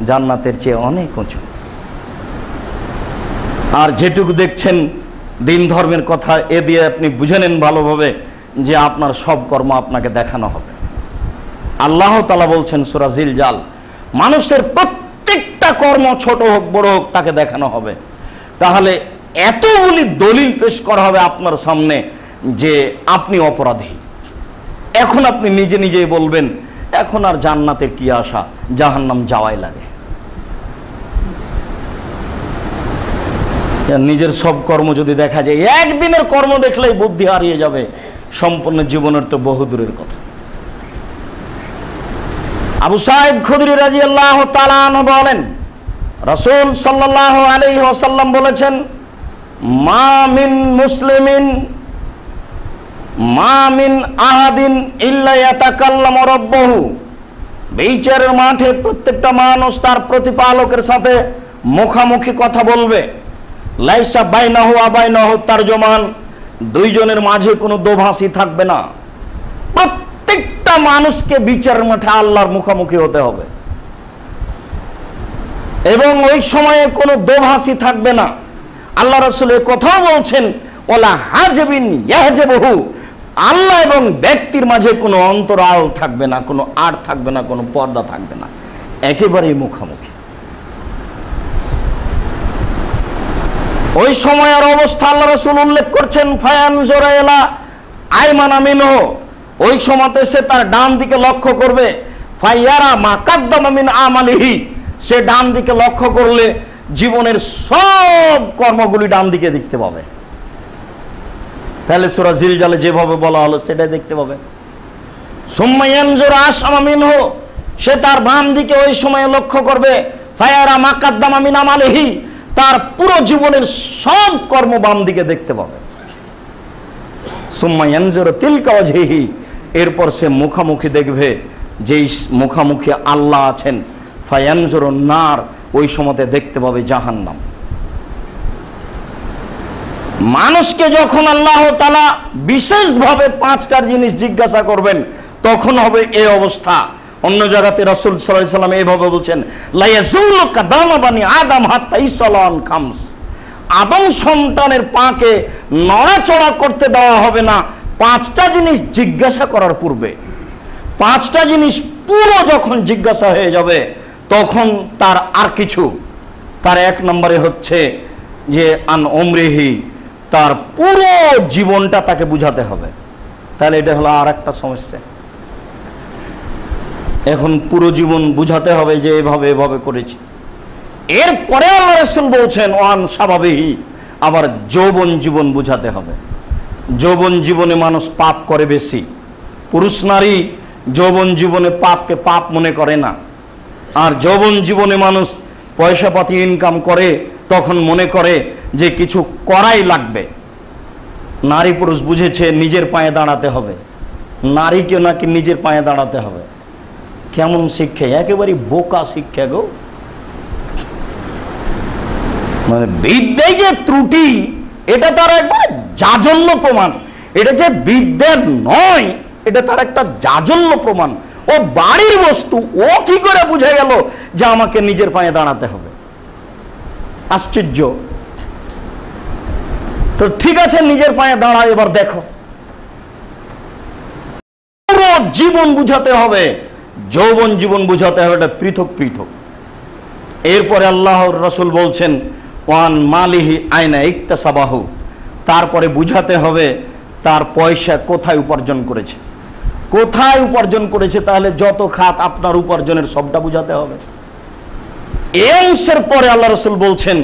জান্নাতের চেয়ে অনেক উঁচু। আর যেটুকু দেখছেন দিন ধর্মের কথা, এ দিয়ে আপনি বুঝে নেন ভালোভাবে যে আপনার সব কর্ম আপনাকে দেখানো হবে। আল্লাহ তাআলা বলছেন সূরা জিলজাল, মানুষের প্রত্যেকটা কর্ম ছোট হোক বড় হোক তাকে দেখানো হবে। তাহলে এতগুলি দলিল পেশ করা হবে আপনার সামনে যে আপনি অপরাধী। এখন আপনি নিজে নিজেই বলবেন, এখন আর জান্নাতের কি আশা, জাহান্নাম যাওয়াই লাগে। নিজের সব কর্ম যদি দেখা যায়, একদিনের কর্ম দেখলেই বুদ্ধি হারিয়ে যাবে, সম্পূর্ণ জীবনের তো বহু দূরের কথা। আবু সাঈদ খুদরি রাদিয়াল্লাহু তাআলা আনহু বলেন, রাসূল সাল্লাল্লাহু আলাইহি ওয়াসাল্লাম বলেছেন, মা মিন মুসলিমিন মা মিন আহাদিন ইল্লা ইয়াতাকাল্লামু রাব্বুহু। বিচারের মাঠে প্রত্যেকটা মানুষ তার প্রতিপালকের সাথে মুখামুখি কথা বলবে। লাইসা বাইনাহু ওয়া বাইনাহু তারজুমান, দুইজনের মাঝে কোনো দোভাষী থাকবে না। প্রত্যেকটা মানুষকে বিচারের মাঠে আল্লাহর মুখামুখি হতে হবে এবং ওই সময়ে কোনো দোভাষী থাকবে না। আল্লাহ রাসূল এই কথাও বলছেন, ওয়ালা হাজবিন ইয়াহজবহু, আল্লাহ এবং ব্যক্তির মাঝে কোনো অন্তরাল থাকবে না, কোনো আড় থাকবে না, কোনো পর্দা থাকবে না, একেবারেই মুখামুখি। ওই সময়ের অবস্থা আল্লাহ রাসূল উল্লেখ করছেন, ফায়ানজুরা ইলা আইমানা মিনহু, ওই সময়তে সে তার ডান দিকে লক্ষ্য করবে। ফায়ারা মা কাদ্দামা মিন আমালিহি, সে ডান দিকে লক্ষ্য করলে জীবনের সব কর্মগুলি ডান দিকে দেখতে পাবে। তাহলে সূরা জিলজালে যেভাবে বলা হলো সেটাই দেখতে পাবে। সুম্মা ইয়ানজুরা আশআমা মিনহু, সে তার বাম দিকে ওই সময়ে লক্ষ্য করবে। ফায়ারা মা কাদ্দামা মিন আমালিহি, তার পুরো জীবনের সব কর্ম বাম দিকে দেখতে পাবে। সুম্মা ইয়ানজুরু তিলকা ওয়াজহিহি, এরপর সে মুখামুখি দেখবে, যেই মুখামুখি আল্লাহ আছেন। ফায়ানজুরু নার, ওই সময়তে দেখতে পাবে জাহান্নাম। মানুষকে যখন আল্লাহ তাআলা বিশেষভাবে পাঁচটার জিনিস জিজ্ঞাসা করবেন তখন হবে এই অবস্থা। অন্য জায়গাতে রাসূল সাল্লাল্লাহু আলাইহি ওয়াসাল্লাম এইভাবে বলছেন, লা ইয়াজুলু কাদামা বানি আদম হাত্তা ইসলান খামস, আদম সন্তানের পাকে নড়াচড়া করতে দেওয়া হবে না পাঁচটা জিনিস জিজ্ঞাসা করার পূর্বে। পাঁচটা জিনিস পুরো যখন জিজ্ঞাসা হয়ে যাবে তখন তার আর কিছু, তার এক নম্বরে হচ্ছে যে আন উমরিহি, তার পুরো জীবনটা তাকে বুঝাতে হবে। তাহলে এটা হলো আর একটা সমস্যা। এখন পুরো জীবন বুঝাতে হবে যে এভাবে এভাবে করেছি। এরপরে আল্লাহ রাসূল বলছেন ওয়ান স্বাভাবিহি, আবার যৌবন জীবন বুঝাতে হবে। যৌবন জীবনে মানুষ পাপ করে বেশি। পুরুষ নারী যৌবন জীবনে পাপকে পাপ মনে করে না। আর যৌবন জীবনে মানুষ পয়সা পাতি ইনকাম করে তখন মনে করে যে কিছু করাই লাগবে। নারী পুরুষ বুঝেছে নিজের পায়ে দাঁড়াতে হবে, নারীকে নাকি নিজের পায়ে দাঁড়াতে হবে। কেমন শিক্ষা? একেবারে বোকা শিক্ষা গো। মানে বিদ্যায় যে ত্রুটি, এটা তার একবারে জাজল্য প্রমাণ। এটা যে বিদ্যার নয়, এটা তার একটা জাজল্য প্রমাণ। ও বাড়ির বস্তু, ও কি করে বুঝে গেল যে আমাকে নিজের পায়ে দাঁড়াতে হবে? আশ্চর্য। তো ঠিক আছে, নিজের পায়ে দাঁড়ায়, এবার দেখো। পুরো জীবন বুঝাতে হবে, যৌবন জীবন বুঝাতে হবে, এটা পৃথক পৃথক। এরপরে আল্লাহর রাসূল বলছেন ওয়ান মালিহি আইনা ইকতাসাবাহু, তারপরে বুঝাতে হবে তার পয়সা কোথায় উপার্জন করেছে, কোথায় উপার্জন করেছে। তাহলে যত খাত আপনার উপার্জনের সবটা বুঝাতে হবে। এই অংশের পরে আল্লাহ রাসূল বলছেন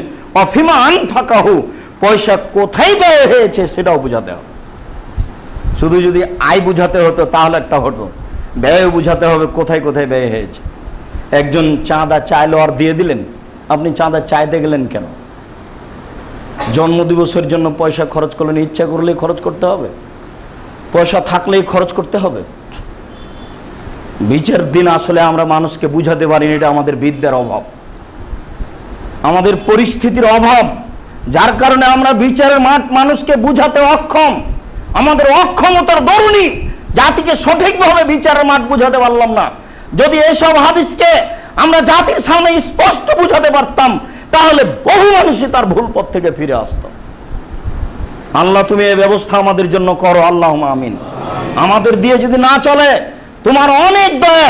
অফিমা আনফাকাহু, পয়সা কোথায় ব্যয় হয়েছে সেটাও বুঝাতে হবে। শুধু যদি আয় বুঝাতে হতো তাহলে একটা হতো, ব্যয় বুঝাতে হবে কোথায় কোথায় ব্যয় হয়েছে। একজন চাঁদা চাইলো আর দিয়ে দিলেন, আপনি চাঁদা চাইতে গেলেন কেন? জন্মদিবসের জন্য পয়সা খরচ করলেন, ইচ্ছা করলেই খরচ করতে হবে, পয়সা থাকলেই খরচ করতে হবে। বিচার দিন আসলে আমরা মানুষকে বুঝাতে পারিনি, এটা আমাদের বিদ্যার অভাব, আমাদের পরিস্থিতির অভাব, যার কারণে আমরা বিচারের মাঠ মানুষকে বুঝাতে অক্ষম। আমাদের অক্ষমতার দরুনই জাতিকে সঠিকভাবে বিচারের মাঠ বুঝাতে পারলাম না। যদি এসব হাদিসকে আমরা জাতির সামনে স্পষ্ট বুঝাতে পারতাম, তাহলে বহু মানুষই তার ভুল পথ থেকে ফিরে আসতো। আল্লাহ তুমি এই ব্যবস্থা আমাদের জন্য করো, আল্লাহুম্মা আমিন। আমাদের দিয়ে যদি না চলে, তোমার অনেক দয়া,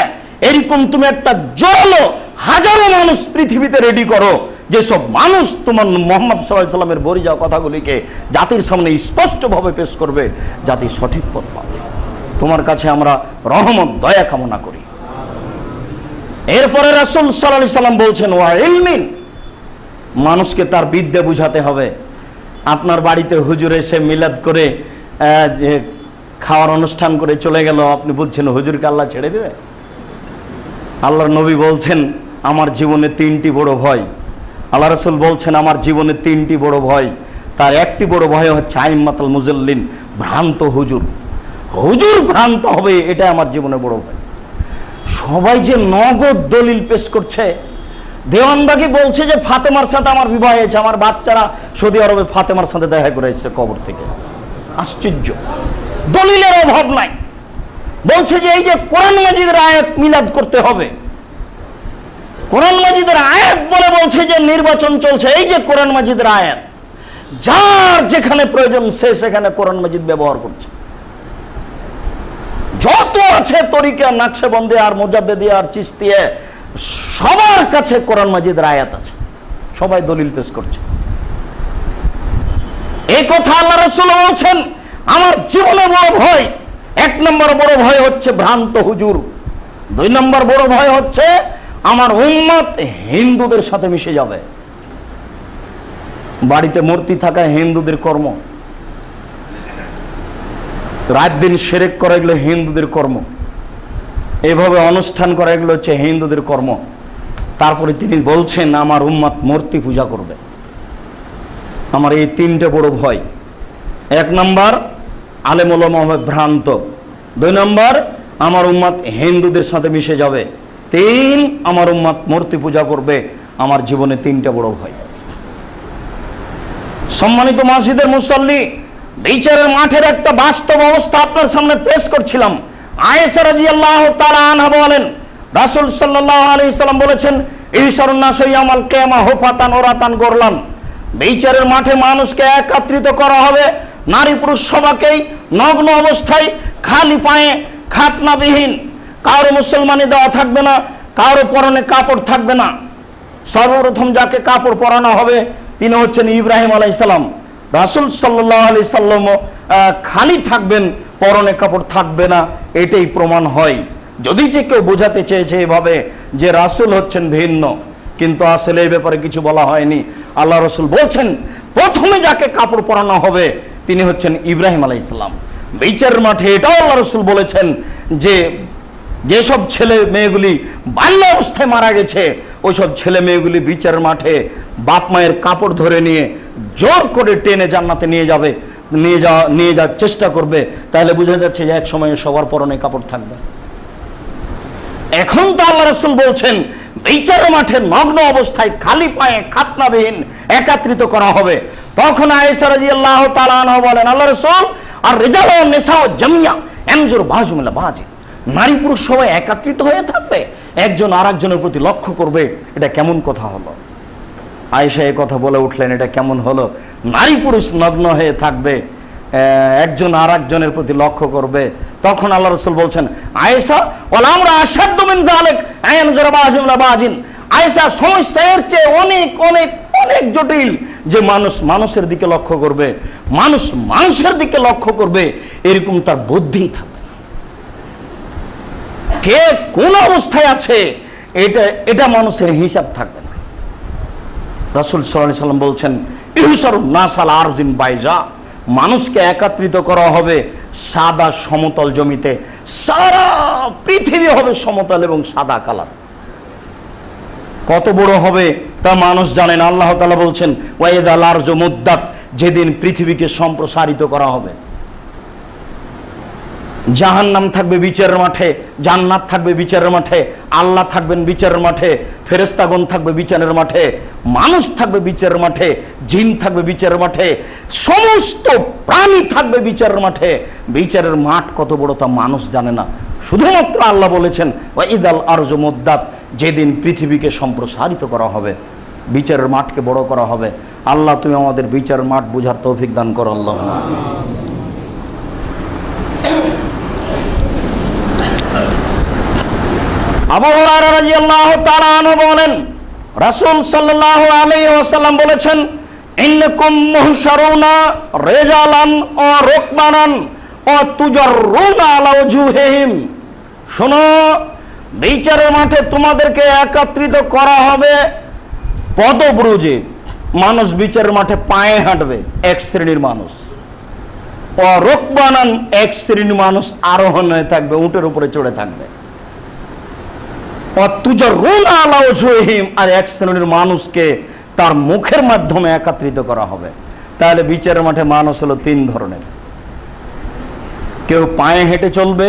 এরকম তুমি একটা জোরালো হাজারো মানুষ পৃথিবীতে রেডি করো, যেসব মানুষ তোমার মুহাম্মদ সাল্লাল্লাহু আলাইহি সাল্লামের বলে যাওয়া কথাগুলিকে জাতির সামনে স্পষ্টভাবে পেশ করবে, জাতি সঠিক পথ পাবে। তোমার কাছে আমরা রহমত দয়া কামনা করি। এরপরে রাসূল সাল্লাল্লাহু আলাইহি সাল্লাম বলছেন ওয়া ইলমিন, মানুষকে তার বিদ্যা বুঝাতে হবে। আপনার বাড়িতে হুজুর এসে মিলাদ করে যে খাওয়ার অনুষ্ঠান করে চলে গেল, আপনি বলছেন হুজুরকে আল্লাহ ছেড়ে দেবে? আল্লাহর নবী বলছেন আমার জীবনে তিনটি বড় ভয়। আল্লাহ রাসূল বলছেন আমার জীবনে তিনটি বড় ভয়, তার একটি বড় ভয় হচ্ছে আইম্মাতুল মুজাল্লিন, ভ্রান্ত হুজুর। হুজুর ভ্রান্ত হবে, এটা আমার জীবনে বড় ভয়। সবাই যে নগদ দলিল পেশ করছে, দেওয়ানবাগি বলছে যে ফাতেমার সাথে আমার বিবাহ হয়েছে, আমার বাচ্চারা সৌদি আরবে ফাতেমার সাথে দেখা করে এসেছে কবর থেকে। আশ্চর্য, দলিলের অভাব নাই। বলছে যে এই যে কোরআন মাজিদের আয়াত মিলাদ করতে হবে, কোরআন মাজিদের আয়াত বলে বলছে যে নির্বাচন চলছে, এই যে কোরআন মাজিদের আয়াত, যার যেখানে প্রয়োজন সে সেখানে কোরআন মাজিদ ব্যবহার করছে। যত আছে তরিকা নাকশবন্দি আর মুজাদ্দিদি আর চিশতিয়া, সবার কাছে কোরআন মাজিদের আয়াত আছে, সবাই দলিল পেশ করছে। এই কথা আল্লাহ রাসূল বলছেন আমার জীবনে বড় ভয়। এক নম্বর বড় ভয় হচ্ছে ভ্রান্ত হুজুর, দুই নম্বর বড় ভয় হচ্ছে আমার উম্মত হিন্দুদের সাথে মিশে যাবে। বাড়িতে মূর্তি থাকা হিন্দুদের কর্ম, রাত দিন শিরক করা এগুলো হিন্দুদের কর্ম, এভাবে অনুষ্ঠান করা এগুলো হচ্ছে হিন্দুদের কর্ম। তারপরে তিনি বলছেন আমার উম্মত মূর্তি পূজা করবে। আমার এই তিনটে বড় ভয়। এক নম্বর আলেম ওলামা হবে ভ্রান্ত, দুই নম্বর আমার উম্মত হিন্দুদের সাথে মিশে যাবে, তিন আমার উম্মত মূর্তি পূজা করবে। আমার জীবনে তিনটে বড় ভয়। সম্মানিত মসজিদের মুসল্লি, বিচারের মাঠের একটা বাস্তব অবস্থা আপনার সামনে পেশ করছিলাম। আয়েশা রাদিয়াল্লাহু তাআলা আনহা বলেন রাসূল সাল্লাল্লাহু আলাইহি সাল্লাম বলেছেন ইহশারুন নাস ইয়াউমাল কিয়ামা হুফাতান ওরাতান গরলান, বিচারের মাঠে মানুষকে একত্রিত করা হবে, নারী পুরুষ সবাইকেই নগ্ন অবস্থায় খালি পায়ে খাতনাবিহীন, কারো মুসলমানি দেওয়া থাকবে না, কারো পরনে কাপড় থাকবে না। সর্বপ্রথম যাকে কাপড় পরানো হবে তিনি হচ্ছেন ইব্রাহিম আলাইহিস সালাম। রাসূল সাল্লাল্লাহু আলাইহি সাল্লাম খালি থাকবেন, পরনে কাপড় থাকবে না, এটাই প্রমাণ হয়। যদি যে কেউ বোঝাতে চেয়েছে এভাবে যে রাসূল হচ্ছেন ভিন্ন, কিন্তু আসলে এই ব্যাপারে কিছু বলা হয়নি। আল্লাহ রাসূল বলছেন প্রথমে যাকে কাপড় পরানো হবে তিনি হচ্ছেন ইব্রাহিম আলাইহিস সালাম। বিচারের মাঠে এটাও আল্লাহ রাসূল বলেছেন যে যেসব ছেলে মেয়েগুলি বাল্য অবস্থায় মারা গেছে ওইসব ছেলে মেয়েগুলি বিচারের মাঠে বাপ মায়ের কাপড় ধরে নিয়ে জোর করে টেনে জান্নাতে নিয়ে যাওয়ার চেষ্টা করবে। তাহলে বোঝা যাচ্ছে যে এক সময় সবার পরনে কাপড় থাকবে। এখন তো আল্লাহ রাসূল বলছেন বিচারের মাঠে নগ্ন অবস্থায় খালি পায়ে খাতনাবিহীন একত্রিত করা হবে। তখন আয়েশা রাদিয়াল্লাহু তাআলা আনহা বলেন, আল্লাহ রাসূল আর রিজাল ও নিসা জামিয়া এমজুর বাজুম লা বাজি, নারী পুরুষ সবাই একত্রিত হয়ে থাকবে, একজন আরেকজনের প্রতি লক্ষ্য করবে, এটা কেমন কথা হলো? আয়েশা এই কথা বলে উঠলেন, এটা কেমন হলো? নারী পুরুষ নগ্ন হয়ে থাকবে, একজন আরেকজনের প্রতি লক্ষ্য করবে। তখন আল্লাহ রাসূল বলছেন, আয়েশা ওয়াল আমরা আশাদ্দু মিন যালিক আয়ানজুর বাজুম লা বাজিন, আয়েশা সমস্যা এর চেয়ে অনেক অনেক অনেক জটিল, যে মানুষ মানুষের দিকে লক্ষ্য করবে, মানুষ মানুষের দিকে লক্ষ্য করবে, এরকম তার বুদ্ধি থাকবে না। কে কোন অবস্থায় আছে এটা মানুষের হিসাব থাকবে না। রাসূল সাল্লাল্লাহু আলাইহি সাল্লাম বলছেন, ইহসারুন নাস আলা আরজিন বাইজা, মানুষকে একত্রিত করা হবে সাদা সমতল জমিতে, সারা পৃথিবী হবে সমতল এবং সাদা কালার। কত বড় হবে তা মানুষ জানেন। আল্লাহ তাআলা বলছেন, ওয়াইদাল আরজু মুদ্দাত, যেদিন পৃথিবীকে সম্প্রসারিত করা হবে। জাহান্নাম থাকবে বিচারের মাঠে, জান্নাত থাকবে বিচারের মাঠে, আল্লাহ থাকবেন বিচারের মাঠে, ফেরেশতাগণ থাকবে বিচারের মাঠে, মানুষ থাকবে বিচারের মাঠে, জিন থাকবে বিচারের মাঠে, সমস্ত প্রাণী থাকবে বিচারের মাঠে। বিচারের মাঠ কত বড় তা মানুষ জানে না, শুধুমাত্র আল্লাহ বলেছেন ওয়াইদাল আরজু মুদ্দাত, যেদিন পৃথিবীকে সম্প্রসারিত করা হবে, বিচারের মাঠকে বড় করা হবে। আল্লাহ তুমি আমাদের বিচারের মাঠ বুঝার তৌফিক দান করো আল্লাহ। আবু হুরায়রা রাদিয়াল্লাহু তাআলা আনহু বলেন, রাসূল সাল্লাল্লাহু আলাইহি ওয়াসাল্লাম বলেছেন, ইন্নাকুম মুহশারুনা রিজালান ওয়া রুকবানান ওয়া তুজাররুনা আলা ওজুহিহিম, শোনো, বিচারের মাঠে তোমাদেরকে একত্রিত করা হবে পদব্রজে, মানুষ বিচারের মাঠে পায়ে হাঁটবে, এক শ্রেণীর মানুষ, ও রুকবানান, এক শ্রেণীর মানুষ আরোহণ হয়ে থাকবে, উটের উপরে চড়ে থাকবে, আর এক শ্রেণীর মানুষকে তার মুখের মাধ্যমে একত্রিত করা হবে। তাহলে বিচারের মাঠে মানুষ হলো তিন ধরনের, কেউ পায়ে হেঁটে চলবে,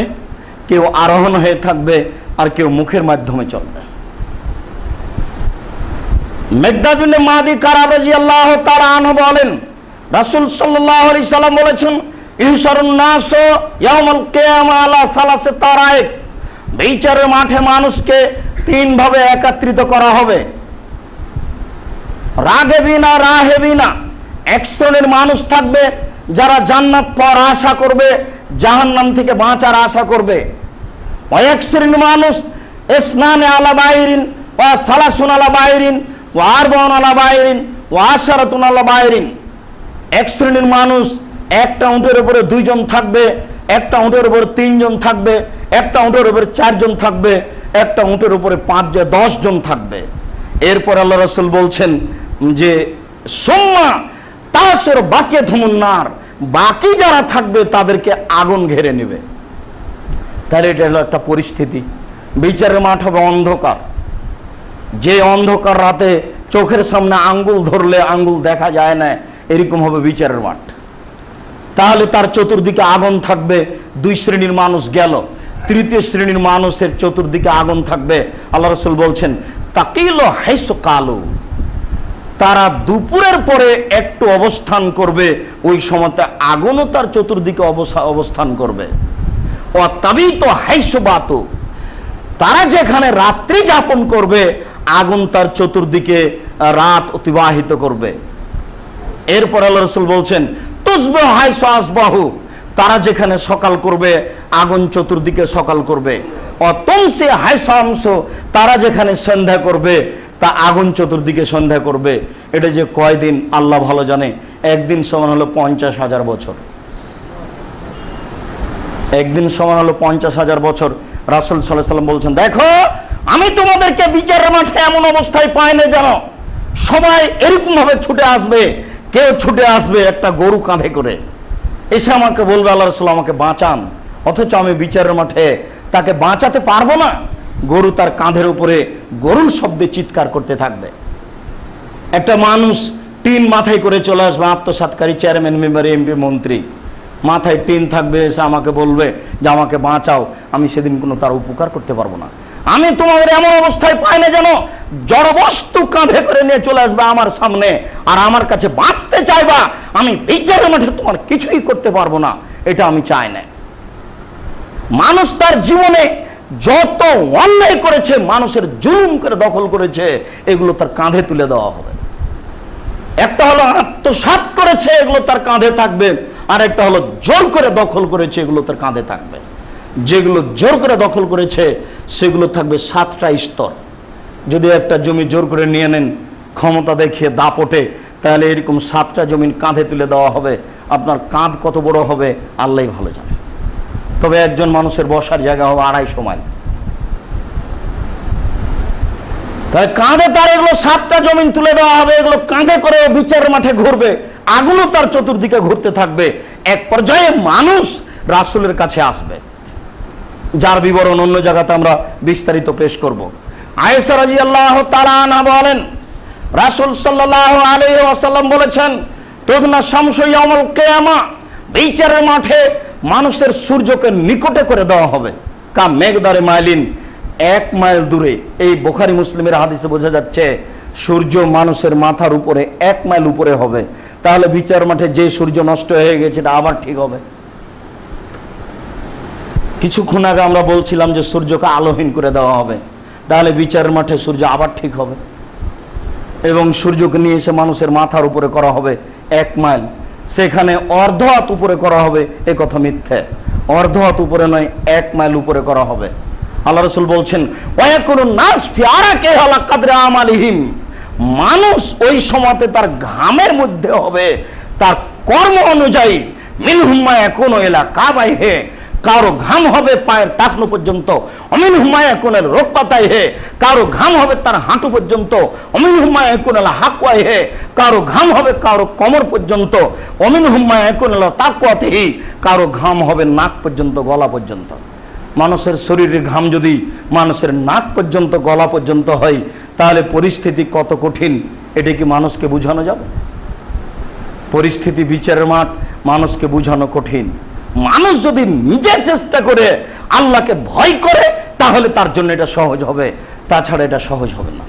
কেউ আরোহণ হয়ে থাকবে, আর কেউ মুখের মাধ্যমে চলবে। মিকদাদ ইবনে মাদি কারাব রাদিয়াল্লাহু তাআলা আনহু বলেন, রাসূল সাল্লাল্লাহু আলাইহি সাল্লাম বলেছেন, ইহশারুন নাস ইয়াউমাল কিয়ামা আলা সালাসাতি তারাইক, বিচারের মাঠে মানুষকে তিন ভাবে একত্রিত করা হবে। রাগেবিনা রাহেবিনা, এক শ্রেণীর মানুষ থাকবে যারা জান্নাত পাওয়ার আশা করবে, জাহান্নাম থেকে বাঁচার আশা করবে। ও এক শ্রেণীর মানুষ ইসনানে আলা বাইরিন ওয়া সালাসুন আলা বাইরিন ওয়া আরবাউন আলা বাইরিন ওয়া আশারাতুন আলা বাইরিন, এক শ্রেণীর মানুষ একটা উটের উপরে দুইজন থাকবে, একটা উটের উপরে তিনজন থাকবে, একটা উটের উপরে চারজন থাকবে, একটা উটের উপরে 5-10 জন থাকবে। এরপর আল্লাহ রাসূল বলছেন যে সুম্মা তাসের বাকিয়াতুমুন নার, বাকি যারা থাকবে তাদেরকে আগুন ঘিরে নেবে। তাহলে এটা হলো একটা পরিস্থিতি। বিচারের মাঠ হবে অন্ধকার, যে অন্ধকার রাতে চোখের সামনে আঙ্গুল ধরলে আঙ্গুল দেখা যায় না, এরকম হবে বিচারের মাঠ। তাহলে তার চতুর্দিকে আগুন থাকবে, দুই শ্রেণীর মানুষ গেল, তৃতীয় শ্রেণীর মানুষের চতুর্দিকে আগুন থাকবে। আল্লাহ রাসূল বলছেন, তাকিলু হাইসু কালু, তারা দুপুরের পরে একটু অবস্থান করবে, ওই সময়তে আগুনও তার চতুর্দিকে অবস্থান করবে। ও তাবিতু হাইসু বাতু, তারা যেখানে রাত্রি যাপন করবে, আগুন তার চতুর্দিকে রাত অতিবাহিত করবে। এরপর আল্লাহ রাসূল বলছেন, তুসবিহু হাইসু আসবাহু, তারা যেখানে সকাল করবে, আগুন চতুর্দিকে সকাল করবে। ও তুমসি হাইসু আমসু, তারা যেখানে সন্ধ্যা করবে, তা আগুন চতুর্দিকে সন্ধ্যা করবে। এটা যে কয়দিন আল্লাহ ভালো জানে। একদিন সমান হলো 50,000 বছর, একদিন সমান হলো 50,000 বছর। রাসূল সাল্লাল্লাহু আলাইহি ওয়াসাল্লাম বলছেন, দেখো আমি তোমাদেরকে বিচারের মাঠে এমন অবস্থায় পাই না জানো, সবাই এরকম ভাবে ছুটে আসবে, কেউ ছুটে আসবে একটা গরু কাঁধে করে, এসে আমাকে বলবে, আল্লাহ রাসূল আমাকে বাঁচান, অথচ আমি বিচারের মাঠে তাকে বাঁচাতে পারবো না। গরু তার কাঁধের উপরে গরুর শব্দে চিৎকার করতে থাকবে। একটা মানুষ টিন মাথায় করে চলে আসবে, আত্মসাৎকারী চেয়ারম্যান, মেম্বার, এমপি, মন্ত্রী, মাথায় টিন থাকবে, এসে আমাকে বলবে যে আমাকে বাঁচাও, আমি সেদিন কোনো তার উপকার করতে পারবো না। আমি তোমাদের এমন অবস্থায় পাই না যেন জড়বস্তু কাঁধে করে নিয়ে চলে আসবে আমার সামনে, আর আমার কাছে বাঁচতে চাইবা, আমি বিচারের মাঠে তোমার কিছুই করতে পারবো না, এটা আমি চাই না। মানুষ তার জীবনে যত অন্যায় করেছে, মানুষের জুলুম করে দখল করেছে, এগুলো তার কাঁধে তুলে দেওয়া হবে। একটা হলো আত্মসাৎ করেছে, এগুলো তার কাঁধে থাকবে, আর একটা হলো জোর করে দখল করেছে, এগুলো তার কাঁধে থাকবে। যেগুলো জোর করে দখল করেছে সেগুলো থাকবে 7টা স্তর। যদি একটা জমি জোর করে নিয়ে নেন ক্ষমতা দেখিয়ে দাপটে, তাহলে এরকম 7টা জমিন কাঁধে তুলে দেওয়া হবে। আপনার কাঁধ কত বড় হবে আল্লাহই ভালো জানে। তবে একজন মানুষের বসার জায়গা হবে 250 মাইল। তাই কাঁধে তার এগুলো 7টা জমিন তুলে দেওয়া হবে, এগুলো কাঁধে করে বিচারের মাঠে ঘুরবে, আগুনও তার চতুর্দিকে ঘুরতে থাকবে। এক পর্যায়ে মানুষ রাসূলের কাছে আসবে, যার বিবরণ অন্য জায়গাতে আমরা বিস্তারিত পেশ করব। আয়েশা রাদিয়াল্লাহু তাআলা আনহা বলেন, রাসূল সাল্লাল্লাহু আলাইহি ওয়াসাল্লাম বলেছেন, তুদনা শামসু ইয়াউমুল কিয়ামা, বিচারের মাঠে মানুষের সূর্যকে নিকটে করে দেওয়া হবে কা মেঘদারে মাইলিন, 1 মাইল দূরে। এই বুখারী মুসলিমের হাদিসে বোঝা যাচ্ছে সূর্য মানুষের মাথার উপরে 1 মাইল উপরে হবে। তাহলে বিচার মাঠে যে সূর্য নষ্ট হয়ে গেছে এটা আবার ঠিক হবে। কিছুক্ষণ আগে আমরা বলছিলাম যে সূর্যকে আলোহীন করে দেওয়া হবে, তাহলে বিচারের মাঠে সূর্য আবার ঠিক হবে। এবং সূর্যকে নিয়ে এসে মানুষের মাথার উপরে করা হবে 1 মাইল, সেখানে অর্ধ হাত উপরে করা হবে, এ কথা মিথ্যে। অর্ধ হাত উপরে নয়, 1 মাইল উপরে করা হবে। আল্লাহ রাসূল বলছেন, ওয়ায়াকুনুন নাস ফি আরাকি আলা কাদরি আমালিহিম, মানুষ ওই সময়তে তার ঘামের মধ্যে হবে তার কর্ম অনুযায়ী। মিনহুম মা ইয়াকুনু ইলা কাবাইহি, কারো ঘাম হবে পায়ের টাকনু পর্যন্ত। অমিনহুম মা ইয়াকুনু রুকবাতাইহি, কারো ঘাম হবে তার হাঁটু পর্যন্ত। অমিনহুম মা ইয়াকুনু হাকওয়াইহি, কারো ঘাম হবে কারো কোমর পর্যন্ত। অমিনহুম মা ইয়াকুনু তাকওয়াতিহি, কারো ঘাম হবে নাক পর্যন্ত, গলা পর্যন্ত। মানুষের শরীরের ঘাম যদি মানুষের নাক পর্যন্ত, গলা পর্যন্ত হয়, তাহলে পরিস্থিতি কত কঠিন, এটা কি মানুষকে বোঝানো যাবে? পরিস্থিতি বিচারের মাঠ মানুষকে বোঝানো কঠিন। মানুষ যদি নিজে চেষ্টা করে আল্লাহকে ভয় করে, তাহলে তার জন্য এটা সহজ হবে, তাছাড়া এটা সহজ হবে না।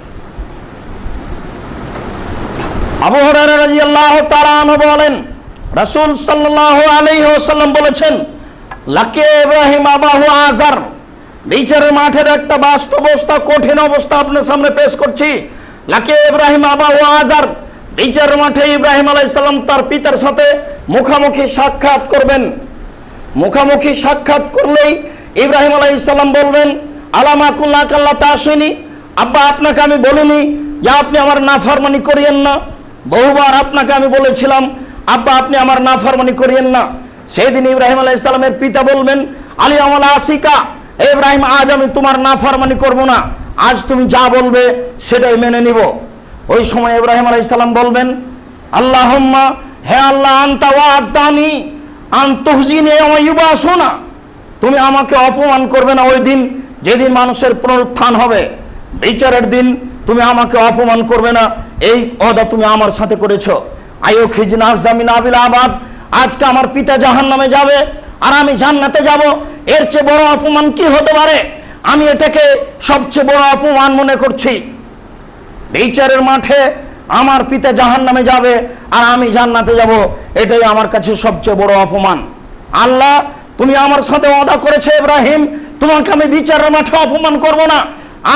আবু হুরায়রা রাদিয়াল্লাহু তাআলা আনহু বলেন, রাসূল সাল্লাল্লাহু আলাইহি ওয়াসাল্লাম বলেছেন, লাকিয়া ইব্রাহিম আবাহু আজার, বিচারের মাঠের একটা বাস্তব অবস্থা, কঠিন অবস্থা আপনার সামনে পেশ করছি। লাকিয়া ইব্রাহিম আবাহু আজার, বিচারের মাঠে ইব্রাহিম আলাইহিস সালাম তার পিতার সাথে মুখামুখি সাক্ষাৎ করবেন। মুখামুখি সাক্ষাৎ করলেই ইব্রাহিম আলাইহিস সালাম বলবেন, আলামা কুল্লাক আল্লাহ তাসিনি, আব্বা আপনাকে আমি বলিনি যে আপনি আমার নাফরমানি করিয়েন না? বহুবার আপনাকে আমি বলেছিলাম আব্বা আপনি আমার নাফরমানি করিয়েন না। সেই দিন ইব্রাহিম আলাইহিস সালামের পিতা বলবেন, আলী আমালা আসিকা, ইব্রাহিম আজ আমি তোমার নাফরমানি করব না, আজ তুমি যা বলবে সেটাই মেনে নিব। ওই সময় ইব্রাহিম আলাইহিস সালাম বলবেন, আল্লাহুম্মা, হে আল্লাহ, আনতা ওয়া'দানি আন তুহজিনি ওয়া ইউবাসুনা, তুমি আমাকে অপমান করবে না ওই দিন যেদিন মানুষের পুনরুত্থান হবে, বিচারের দিন তুমি আমাকে অপমান করবে না, এই ওয়াদা তুমি আমার সাথে করেছো। আইয়ুখিজনা জামিন আবিল আবাদ, আজকে আমার পিতা জাহান্নামে যাবে আর আমি জান্নাতে যাব, এর চেয়ে বড় অপমান কি হতে পারে? আমি এটাকে সবচেয়ে বড় অপমান মনে করছি। বিচারের মাঠে আমার পিতা জাহান্নামে যাবে আর আমি জান্নাতে যাব, এটাই আমার কাছে সবচেয়ে বড় অপমান। আল্লাহ, তুমি আমার সাথে ওয়াদা করেছো ইব্রাহিম, তোমাকে আমি বিচারের মাঠে অপমান করব না।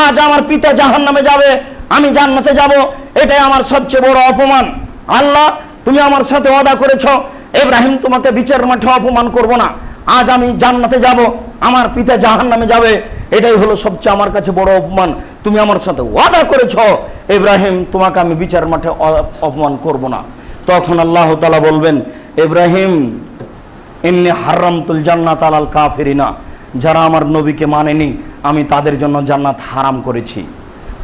আজ আমার পিতা জাহান্নামে যাবে, আমি জান্নাতে যাব, এটাই আমার সবচেয়ে বড় অপমান। আল্লাহ, তুমি আমার সাথে ওয়াদা করেছো ইব্রাহিম তোমাকে বিচারের মাঠে অপমান করব না, আজ আমি জান্নাতে যাব, আমার পিতা জাহান্নামে যাবে, এটাই হলো সবচেয়ে আমার কাছে বড় অপমান। তুমি আমার সাথে ওয়াদা করেছো ইব্রাহিম তোমাকে আমি বিচার মাঠে অপমান করব না। তখন আল্লাহ তাআলা বলবেন, ইব্রাহিম, ইন্নী হারামতুল জান্নাত আলাল কাফিরিনা, যারা আমার নবীকে মানেনি আমি তাদের জন্য জান্নাত হারাম করেছি।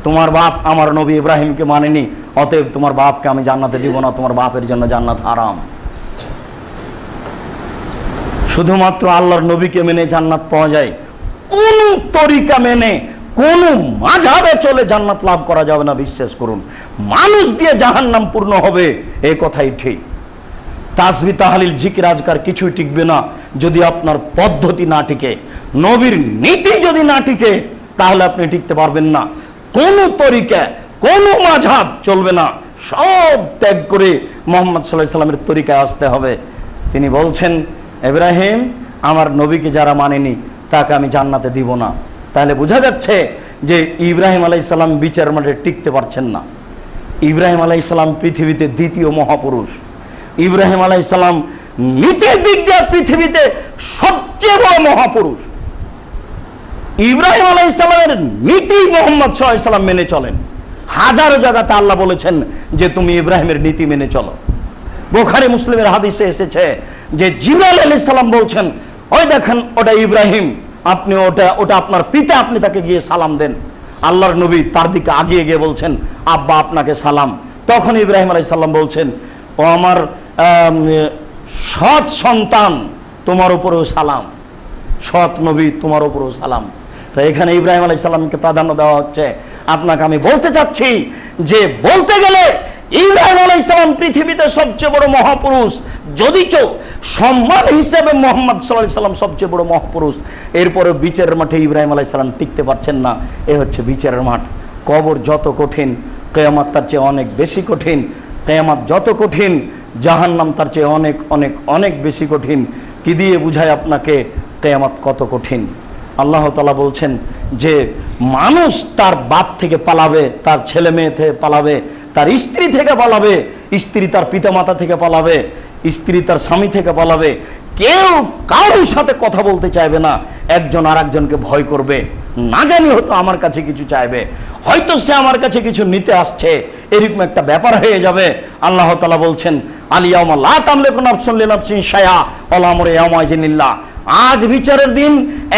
তোমার বাপ আমার নবী ইব্রাহিমকে মানেনি, অতএব তোমার বাপকে আমি জান্নাতে দিব না, তোমার বাপের জন্য জান্নাত হারাম। শুধুমাত্র আল্লাহর নবীকে মেনে জান্নাত পাওয়া যায়, কোন তরিকা মেনে কোন মাযহাবে চলে জান্নাত লাভ করা যাবে না, বিশ্বাস করুন। মানুষ দিয়ে জাহান্নাম পূর্ণ হবে, এই কথাই ঠিক। তাসবিহ তাহলিল জিকির আজকার কিছুই টিকবে না যদি আপনার পদ্ধতি না টিকে, নবীর নীতি যদি না টিকে, তাহলে আপনি টিকতে পারবেন না। কোনো তরিকা, কোনো মাযহাব চলবে না, সব ত্যাগ করে মুহাম্মদ সাল্লাল্লাহু আলাইহি সাল্লামের তরিকায় আসতে হবে। তিনি বলছেন, ইব্রাহিম আমার নবীকে যারা মানেনি তাকে আমি জান্নাতে দিব না। তাহলে বোঝা যাচ্ছে যে ইব্রাহিম আলাইহিস সালাম বিচার মাঠে টিকতে পারছেন না। ইব্রাহিম আলাইহিস সালাম পৃথিবীতে দ্বিতীয় মহাপুরুষ। ইব্রাহিম আলাইহিস সালাম নীতির দিক দিয়ে পৃথিবীতে সবচেয়ে বড় মহাপুরুষ। ইব্রাহিম আলাইহিস সালামের নীতি মুহাম্মদ সাল্লাল্লাহু আলাইহি সাল্লাম মেনে চলেন। হাজারো জায়গাতে আল্লাহ বলেছেন যে তুমি ইব্রাহিমের নীতি মেনে চলো। বুখারী মুসলিমের হাদিসে এসেছে যে জিবরাইল আলাইহিস সালাম বলছেন, ওই দেখেন ওটা ইব্রাহিম, আপনি ওটা আপনার পিতা, আপনি তাকে গিয়ে সালাম দেন। আল্লাহর নবী তার দিকে আগিয়ে গিয়ে বলছেন, আব্বা আপনাকে সালাম। তখন ইব্রাহিম আলাইহিস সালাম বলছেন, ও আমার সৎ সন্তান, তোমার উপরেও সালাম, সৎ নবী তোমার উপরেও সালাম। তো এখানে ইব্রাহিম আলাইহিস সালামকে প্রাধান্য দেওয়া হচ্ছে। আপনাকে আমি বলতে চাচ্ছি যে বলতে গেলে ইব্রাহিম আলাইহিস সালাম পৃথিবীতে সবচেয়ে বড় মহাপুরুষ, যদিচ সম্মান হিসেবে মুহাম্মদ সাল্লাল্লাহু আলাইহি সাল্লাম সবচেয়ে বড় মহাপুরুষ। এরপরে বিচারের মাঠে ইব্রাহিম আলাইহিস সালাম টিকতে পারছেন না। এ হচ্ছে বিচারের মাঠ। কবর যত কঠিন, কিয়ামত তার চেয়ে অনেক বেশি কঠিন। কিয়ামত যত কঠিন, জাহান্নাম তার চেয়ে অনেক অনেক অনেক বেশি কঠিন। কি দিয়ে বুঝায় আপনাকে কিয়ামত কত কঠিন? আল্লাহ তাআলা বলছেন যে মানুষ তার বাপ থেকে পালাবে, তার ছেলে মেয়ে থেকে পালাবে, তার স্ত্রী থেকে পালাবে, স্ত্রী তার পিতামাতা থেকে পালাবে, স্ত্রী তার স্বামী থেকে পালাবে। কেউ কারোর সাথে কথা বলতে চাইবে না, একজন আর একজনকে ভয় করবে। না জানি হয়তো আমার কাছে কিছু চাইবে, হয়তো সে আমার কাছে কিছু নিতে আসছে, এরকম একটা ব্যাপার হয়ে যাবে। আল্লাহ তাআলা বলছেন, আলিয়াউমা লা তামলিকু নাফসুন লিনাফসিন শাইআ ওয়া লা আমরু ইয়াওমা ইযিন লিল্লাহ। আজ বিচারের দিন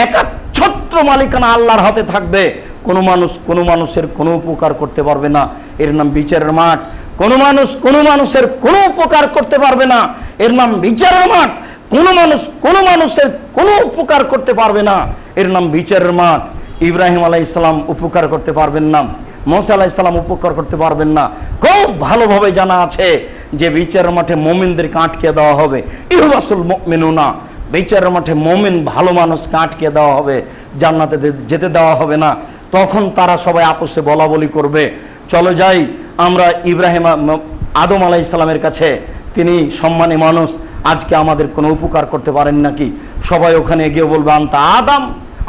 একচ্ছত্র মালিকানা আল্লাহর হাতে থাকবে। কোনো মানুষের কোনো উপকার করতে পারবে না, এর নাম বিচারের মাঠ। কোনো মানুষের কোনো উপকার করতে পারবে না, এর নাম বিচারের মাঠ। কোনো মানুষের কোনো উপকার করতে পারবে না, এর নাম বিচারের মাঠ। ইব্রাহিম আলাইহিস সালাম উপকার করতে পারবেন না, মুসা আলাইহিস সালাম উপকার করতে পারবেন না। খুব ভালোভাবে জানা আছে যে বিচারের মাঠে মুমিনদেরকে আটকে দেওয়া হবে। ইহবাসুল মুমিনুনা, বিচারের মাঠে মুমিন ভালো মানুষকে আটকে দেওয়া হবে, জান্নাতে যেতে দেওয়া হবে না। তখন তারা সবাই আপোষে বলা বলি করবে, চলো যাই আমরা আদম আলাইহিস সালামের কাছে, তিনি সম্মানী মানুষ, আজকে আমাদের কোনো উপকার করতে পারেন নাকি? সবাই ওখানে গিয়ে বলবে, আনতা আদম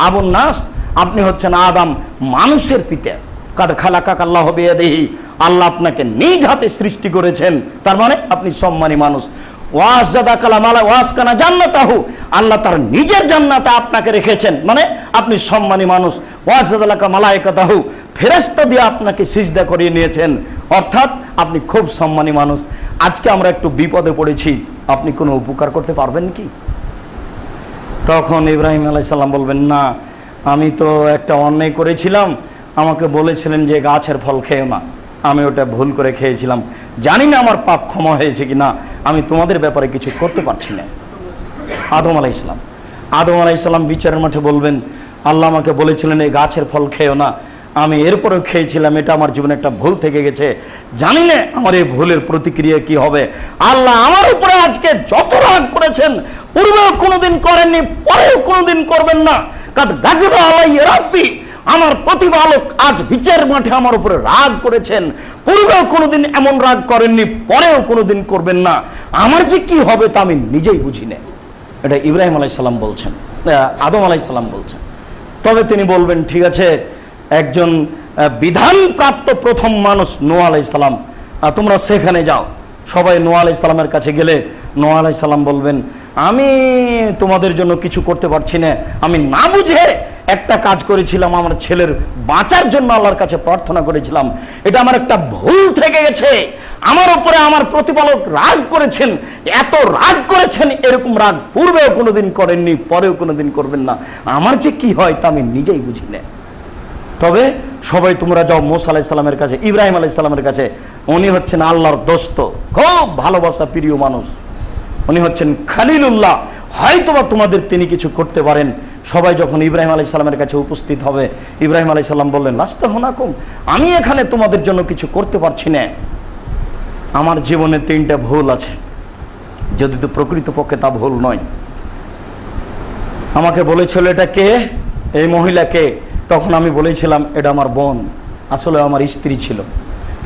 আবুন নাস, আপনি হচ্ছেন আদম, মানুষের পিতা। কাদ খালাকাকা আল্লাহু বিয়াদিহি, আল্লাহ আপনাকে নিজ হাতে সৃষ্টি করেছেন, তার মানে আপনি সম্মানী মানুষ। ওয়াসকানা জান্নাতাহু, আল্লাহ তার নিজের জান্নাতে আপনাকে রেখেছেন, মানে আপনি সম্মানী মানুষ। ওয়াসজাদালাকা মালায়েকাতাহু, ফেরেশতা দিয়ে আপনাকে সিজদা করিয়ে নিয়েছেন, অর্থাৎ আপনি খুব সম্মানী মানুষ। আজকে আমরা একটু বিপদে পড়েছি, আপনি কোনো উপকার করতে পারবেন কি? তখন ইব্রাহিম আলাইহিস সালাম বলবেন, না, আমি তো একটা অন্যায় করেছিলাম, আমাকে বলেছিলেন যে গাছের ফল খেও না, আমি ওটা ভুল করে খেয়েছিলাম, জানি না আমার পাপ ক্ষমা হয়েছে কি না, আমি তোমাদের ব্যাপারে কিছু করতে পারছি না। আদম আলাইহিস সালাম বিচারের মাঠে বলবেন, আল্লাহ আমাকে বলেছিলেন এই গাছের ফল খেও না, আমি এরপরেও খেয়েছিলাম, এটা আমার জীবনে একটা ভুল থেকে গেছে, জানি না আমার এই ভুলের প্রতিক্রিয়া কি হবে। আল্লাহ আমার উপরে আজকে যত রাগ করেছেন, পূর্বেও কোনোদিন করেননি, পরেও কোনোদিন করবেন না। কাদ গাযিবা আলাইয়া রাব্বি, আমার প্রতিপালক আজ বিচার মাঠে আমার উপরে রাগ করেছেন, পূর্বেও কোনোদিন এমন রাগ করেননি, পরেও কোনোদিন করবেন না। আমার যে কি হবে তা আমি নিজেই বুঝি না। এটা ইব্রাহিম আলাইহিস সালাম বলছেন, আদম আলাইহিস সালাম বলছেন। তবে তিনি বলবেন, ঠিক আছে, একজন বিধানপ্রাপ্ত প্রথম মানুষ নূহ আলাইহিস সালাম, তোমরা সেখানে যাও। সবাই নূহ আলাইহিস সালামের কাছে গেলে নূহ আলাইহিস সালাম বলবেন, আমি তোমাদের জন্য কিছু করতে পারছি না, আমি না বুঝে একটা কাজ করেছিলাম, আমার ছেলের বাঁচার জন্য আল্লাহর কাছে প্রার্থনা করেছিলাম, এটা আমার একটা ভুল থেকে গেছে, আমার উপরে আমার প্রতিপালক রাগ করেছেন, এত রাগ করেছেন, এরকম রাগ পূর্বেও কোনোদিন করেননি, পরেও কোনোদিন করবেন না, আমার যে কি হয় তা আমি নিজেই বুঝি না। তবে সবাই তোমরা যাও মুসা আলাইহিস সালামের কাছে, ইব্রাহিম আলাইহিস সালামের কাছে। উনি হচ্ছেন আল্লাহর দোস্ত, খুব ভালোবাসা প্রিয় মানুষ, উনি হচ্ছেন খালিলুল্লাহ, হয়তোবা তোমাদের তিনি কিছু করতে পারেন। সবাই যখন ইব্রাহিম আলাইহিস সালামের কাছে উপস্থিত হবে, ইব্রাহিম আলাইহিস সালাম বললেন, লাস্তা হুনাকুম, আমি এখানে তোমাদের জন্য কিছু করতে পারছি না, আমার জীবনে 3টা ভুল আছে, যদি তো প্রকৃতপক্ষে তা ভুল নয়। আমাকে বলেছিল এটা কে, এই মহিলাকে, তখন আমি বলেছিলাম এটা আমার বোন, আসলে আমার স্ত্রী ছিল।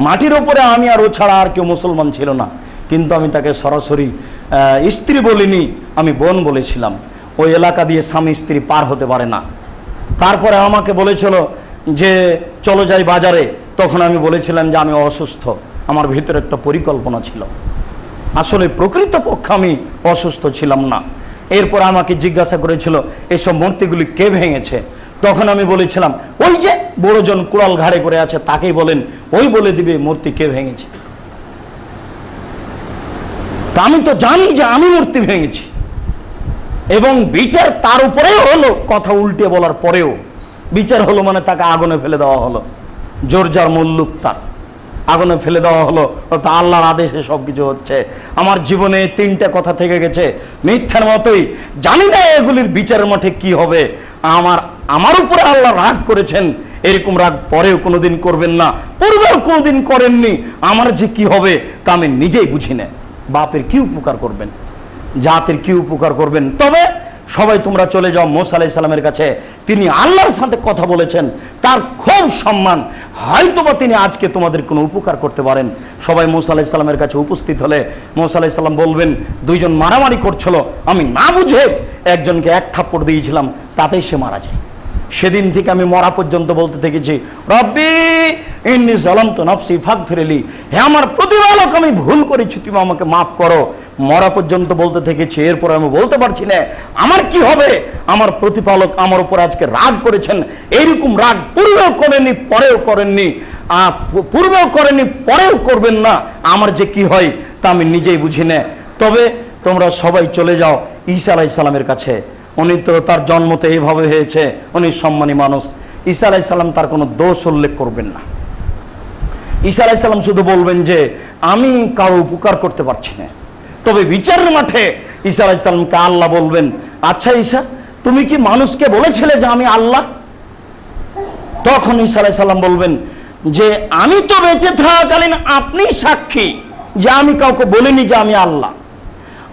মাটির ওপরে আমি আর ও ছাড়া আর কেউ মুসলমান ছিল না, কিন্তু আমি তাকে সরাসরি স্ত্রী বলিনি, আমি বোন বলেছিলাম। ওই এলাকা দিয়ে স্বামী স্ত্রী পার হতে পারে না। তারপরে আমাকে বলেছিল যে চলো যাই বাজারে, তখন আমি বলেছিলাম যে আমি অসুস্থ, আমার ভিতরে একটা পরিকল্পনা ছিল। আসলে প্রকৃতপক্ষে আমি অসুস্থ ছিলাম না। এরপর আমাকে জিজ্ঞাসা করেছিল এসব মূর্তিগুলি কে ভেঙেছে, তখন আমি বলেছিলাম ওই যে বড়জন কুড়াল ঘাড়ে করে আছে তাকেই বলেন, ওই বলে দিবে মূর্তি কে ভেঙেছে। তা আমি তো জানি যে আমি মূর্তি ভেঙেছি, এবং বিচার তার উপরেও হলো, কথা উল্টে বলার পরেও বিচার হলো, মানে তাকে আগুনে ফেলে দেওয়া হলো। জোর যার মুল্লুক তার, আগুনে ফেলে দেওয়া হলো। তো আল্লাহর আদেশে সব কিছু হচ্ছে। আমার জীবনে 3টে কথা থেকে গেছে মিথ্যার মতোই, জানি না এগুলির বিচারের মাঠে কি হবে। আমার উপরে আল্লাহ রাগ করেছেন, এরকম রাগ পরেও কোনোদিন করবেন না, পূর্বেও কোনোদিন করেননি। আমার যে কি হবে তা আমি নিজেই বুঝি না। বাপের কি উপকার করবেন, জাতির কি উপকার করবেন। তবে সবাই তোমরা চলে যাও মুসা আলাইহিস সালামের কাছে, তিনি আল্লাহর সাথে কথা বলেছেন, তার খুব সম্মান, হয়তোবা তিনি আজকে তোমাদের কোনো উপকার করতে পারেন। সবাই মুসা আলাইহিস সালামের কাছে উপস্থিত হলে মুসা আলাইহিস সালাম বলবেন, দুইজন মারামারি করছিল, আমি না বুঝে একজনকে এক থাপ্পড় দিয়েছিলাম, তাতেই সে মারা যায়। সেদিন থেকে আমি মরা পর্যন্ত বলতে থেকেছি রব্বি ইন্নী যালামতু নাফসি ফাগফিরলি, হে আমার প্রতিপালক আমি ভুল করেছি, তুমি আমাকে মাফ করো। মরা পর্যন্ত বলতে থেকেছি। এরপর আমি বলতে পারছি না আমার কি হবে। আমার প্রতিপালক আমার উপর আজকে রাগ করেছেন, এইরকম রাগ পূর্বেও করেননি পরেও করেননি, পূর্বেও করেননি পরেও করবেন না। আমার যে কি হয় তা আমি নিজেই বুঝি না। তবে তোমরা সবাই চলে যাও ঈসা আলাইহিস সালামের কাছে। উনি তো তার জন্ম তো এইভাবে হয়েছে, উনি সম্মানী মানুষ। ঈসা আলাইহিস সালাম তার কোনো দোষ উল্লেখ করবেন না। ঈসা আলাইহিস সালাম শুধু বলবেন যে আমি কারো উপকার করতে পারছি না। তবে বিচারের মাঠে ঈসা আলাইহিস সালামকে আল্লাহ বলবেন, আচ্ছা ঈসা তুমি কি মানুষকে বলেছিলে যে আমি আল্লাহ? তখন ঈসা আলাইহিস সালাম বলবেন যে আমি তো বেঁচে থাকাকালীন আপনি সাক্ষী যে আমি কাউকে বলিনি যে আমি আল্লাহ,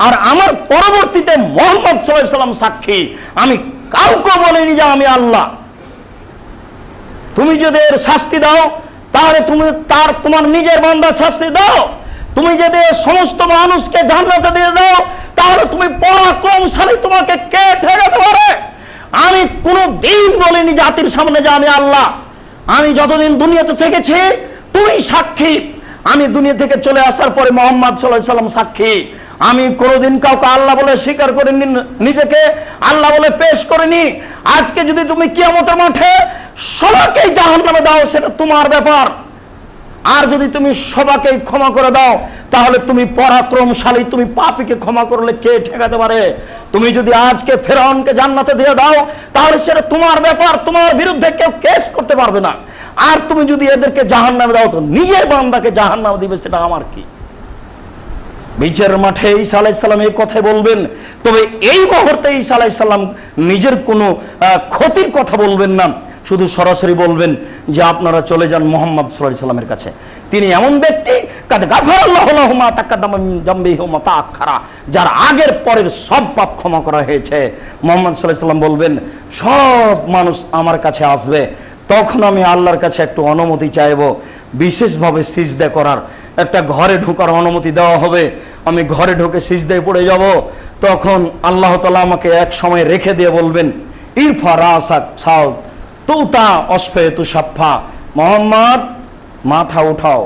আর আমার পরবর্তীতে মুহাম্মদ সাল্লাল্লাহু আলাইহি ওয়াসাল্লাম সাক্ষী আমি কাউকে বলিনি যে আমি আল্লাহ। তুমি যদি এর শাস্তি দাও তাহলে তুমি তোমার নিজের বান্দা শাস্তি দাও। তুমি যদি সমস্ত মানুষকে জান্নাতে দিয়ে দাও তাহলে তুমি পরাক্রমশালী, তোমাকে কে ঠেকাতে পারে? আমি কোনো দিন বলিনি জাতির সামনে যে আমি আল্লাহ। আমি যতদিন দুনিয়াতে থেকেছি তুই সাক্ষী। আমি দুনিয়া থেকে চলে আসার পরে মুহাম্মদ সাল্লাল্লাহু আলাইহি ওয়াসাল্লাম সাক্ষী। আমি কোনোদিন কাউকে আল্লাহ বলে স্বীকার করিনি, নিজেকে আল্লাহ বলে পেশ করিনি। আজকে যদি তুমি কিয়ামতের মাঠে সবাইকেই জাহান্নামে দাও সেটা তোমার ব্যাপার, আর যদি তুমি সবাইকেই ক্ষমা করে দাও তাহলে তুমি পরাক্রমশালী, তুমি পাপীকে ক্ষমা করলে কে ঠেকাতে পারে? তুমি যদি আজকে ফেরাউনকে জান্নাতে দিয়ে দাও তাহলে সেটা তোমার ব্যাপার, তোমার বিরুদ্ধে কেউ কেস করতে পারবে না। আর তুমি যদি এদেরকে জাহান্নামে দাও তো নিজের বান্দাকে জাহান্নামে দিবে, সেটা আমার কি? বিচারের মাঠে ঈসা আলাইহিস সালাম এই কথাই বলবেন। তবে এই মুহূর্তে ঈসা আলাইহিস সালাম নিজের কোনো ক্ষতির কথা বলবেন না, শুধু সরাসরি বলবেন যে আপনারা চলে যান মুহাম্মদ সাল্লাল্লাহু আলাইহি সাল্লামের কাছে। তিনি এমন ব্যক্তি কাদ গাফারাল্লাহু লাহু মা তাকাদ্দামা মিন যামবিহি ওয়া মা তাআখারা, যার আগের পরের সব পাপ ক্ষমা করা হয়েছে। মুহাম্মদ সাল্লাল্লাহু আলাইহি সাল্লাম বলবেন সব মানুষ আমার কাছে আসবে, তখন আমি আল্লাহর কাছে একটু অনুমতি চাইব, বিশেষভাবে সিজদা করার, একটা ঘরে ঢোকার অনুমতি দেওয়া হবে। আমি ঘরে ঢুকে সিজদায় পড়ে যাব। তখন আল্লাহ তাআলা আমাকে এক সময় রেখে দিয়ে বলবেন ইরফা রাসাক সাল তুতা অসফে তু সাফা, মোহাম্মদ মাথা উঠাও,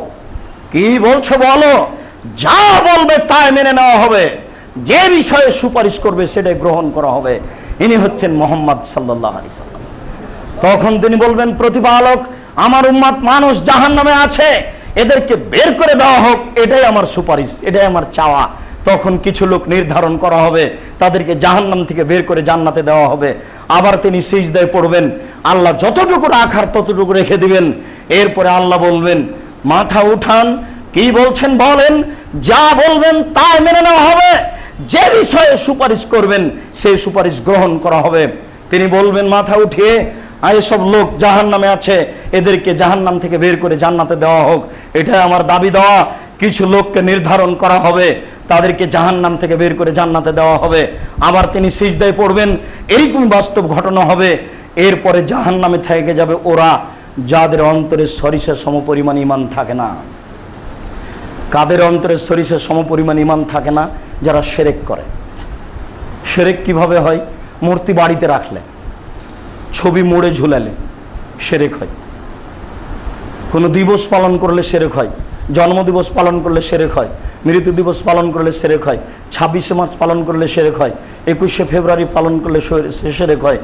কি বলছো বলো, যা বলবে তাই মেনে নেওয়া হবে, যে বিষয়ে সুপারিশ করবে সেটাই গ্রহণ করা হবে। ইনি হচ্ছেন মুহাম্মদ সাল্লাল্লাহু আলাইহি সাল্লাম। তখন তিনি বলবেন প্রতিপালক আমার উম্মত মানুষ জাহান্নামে আছে, এদেরকে বের করে দেওয়া হোক, এটাই আমার সুপারিশ, এটাই আমার চাওয়া। তখন কিছু লোক নির্ধারণ করা হবে, তাদেরকে জাহান্নাম থেকে বের করে জান্নাতে দেওয়া হবে। আবার তিনি সিজদায় পড়বেন, আল্লাহ যতটুকু রাখার ততটুকু রেখে দিবেন। এরপরে আল্লাহ বলবেন মাথা উঠান, কি বলছেন বলেন, যা বলবেন তাই মেনে নেওয়া হবে, যে বিষয়ে সুপারিশ করবেন সেই সুপারিশ গ্রহণ করা হবে। তিনি বলবেন মাথা উঠিয়ে এসব লোক জাহান্নামে আছে, এদেরকে জাহান্নাম থেকে বের করে জান্নাতে দেওয়া হোক, এটা আমার দাবি দেওয়া। কিছু লোককে নির্ধারণ করা হবে, তাদেরকে জাহান্নাম থেকে বের করে জান্নাতে দেওয়া হবে। আবার তিনি সিজদায় পড়বেন, এরকম বাস্তব ঘটনা হবে। এরপরে জাহান্নামে থেকে যাবে ওরা যাদের অন্তরে সরিষার সমপরিমাণ ঈমান থাকে না। কাদের অন্তরে সরিষার সমপরিমাণ ঈমান থাকে না? যারা শিরক করে। শিরক কিভাবে হয়? মূর্তি বাড়িতে রাখলে, ছবি মোড়ে ঝুলালে শিরক হয়। কোনো দিবস পালন করলে শিরক হয়, জন্মদিবস পালন করলে শিরক হয়, মৃত্যু দিবস পালন করলে শিরক হয়, 26শে মার্চ পালন করলে শিরক হয়, 21শে ফেব্রুয়ারি পালন করলে শিরক হয়,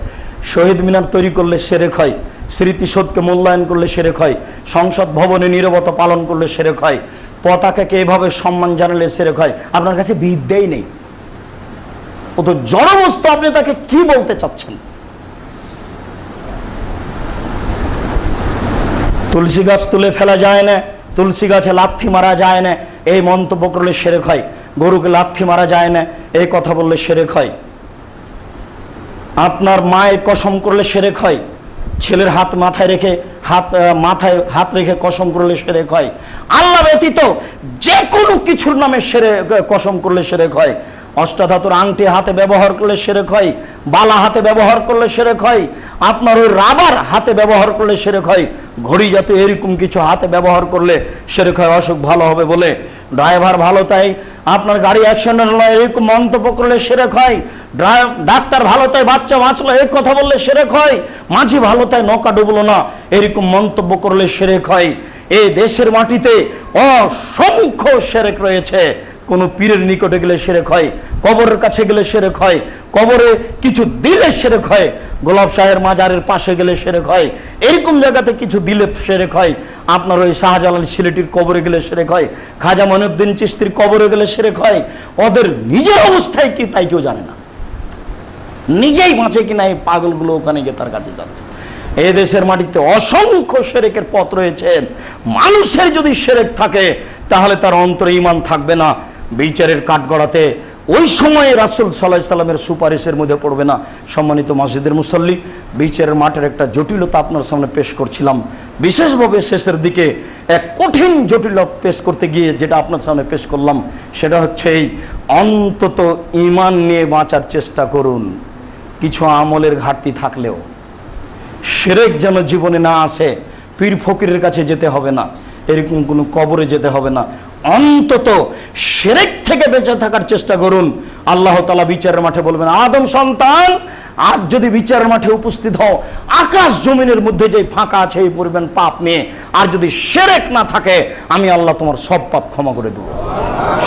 শহীদ মিনার তৈরি করলে শিরক হয়, স্মৃতিসৌধকে মূল্যায়ন করলে শিরক হয়, সংসদ ভবনে নীরবতা পালন করলে শিরক হয়, পতাকাকে এভাবে সম্মান জানালে শিরক হয়। আপনার কাছে বিদ্যেই নেই, ও তো জড় বস্তু, আপনি তাকে কি বলতে চাচ্ছেন? তুলসী গাছ তুলে ফেলা যায় না, তুলসী গাছে লাথি মারা যায় না, এই মন্তব্য করলে শিরক হয়। গরুকে লাথি মারা যায় না, এই কথা বললে শিরক হয়। আপনার মায়ের কসম করলে শিরক হয়। ছেলের হাত মাথায় রেখে মাথায় হাত রেখে কসম করলে শিরক হয়। আল্লাহ ব্যতীত যে কোনো কিছুর নামে কসম করলে শিরক হয়। অষ্টাধাতুর আংটি হাতে ব্যবহার করলে শিরক হয়, বালা হাতে ব্যবহার করলে শিরক হয়, আপনার ওই রাবার হাতে ব্যবহার করলে শিরক হয়, ঘড়ি জাতীয় এরকম কিছু হাতে ব্যবহার করলে শিরক হয় অসুখ ভালো হবে বলে। ড্রাইভার ভালো তাই আপনার গাড়ি অ্যাক্সিডেন্ট নয় এরকম মন্তব্য করলে শিরক হয়। ডাক্তার ভালো তাই বাচ্চা বাঁচলো এই কথা বললে শিরক হয়। মাঝি ভালো তাই নৌকা ডুবলো না এরকম মন্তব্য করলে শিরক হয়। এই দেশের মাটিতে অসংখ্য শিরক রয়েছে। কোনো পীরের নিকটে গেলে শিরক হয়, কবরের কাছে গেলে শিরক হয়, কবরে কিছু দিলে শিরক হয়, গোলাপ শাহের মাজারের পাশে গেলে শিরক হয়, এরকম জায়গাতে কিছু দিলে শিরক হয়। আপনার ওই শাহজালাল সিলেটির কবরে গেলে শিরক হয়, খাজা মঈনুদ্দিন চিশতির কবরে গেলে শিরক হয়। ওদের নিজের অবস্থায় কি তাই কেউ জানে না, নিজেই বাঁচে কিনা এই পাগলগুলো ওখানে গিয়ে তার কাছে যাচ্ছে। এই দেশের মাটিতে অসংখ্য শিরকের পথ রয়েছে। মানুষের যদি শিরক থাকে তাহলে তার অন্তরে ঈমান থাকবে না। বিচারের কাঠগড়াতে ওই সময়ে রাসূল সাল্লাল্লাহু আলাইহি সাল্লামের সুপারিশের মধ্যে পড়বে না। সম্মানিত মসজিদের মুসল্লি, বিচারের মাঠের একটা জটিলতা আপনার সামনে পেশ করছিলাম। বিশেষভাবে শেষের দিকে এক কঠিন জটিলতা পেশ করতে গিয়ে যেটা আপনার সামনে পেশ করলাম সেটা হচ্ছে এই, অন্তত ঈমান নিয়ে বাঁচার চেষ্টা করুন। কিছু আমলের ঘাটতি থাকলেও শিরক যেন জীবনে না আসে। পীর ফকিরের কাছে যেতে হবে না, এরকম কোনো কবরে যেতে হবে না। অন্তত শিরক থেকে বেঁচে থাকার চেষ্টা করুন। আল্লাহ তাআলা বিচারের মাঠে বলবেন, আদম সন্তান আজ যদি বিচারের মাঠে উপস্থিত হও, আকাশ জমিনের মধ্যে যে ফাঁকা আছে এই পরিমাণ পাপ নিয়ে, আর যদি শিরক না থাকে আমি আল্লাহ তোমার সব পাপ ক্ষমা করে দেব।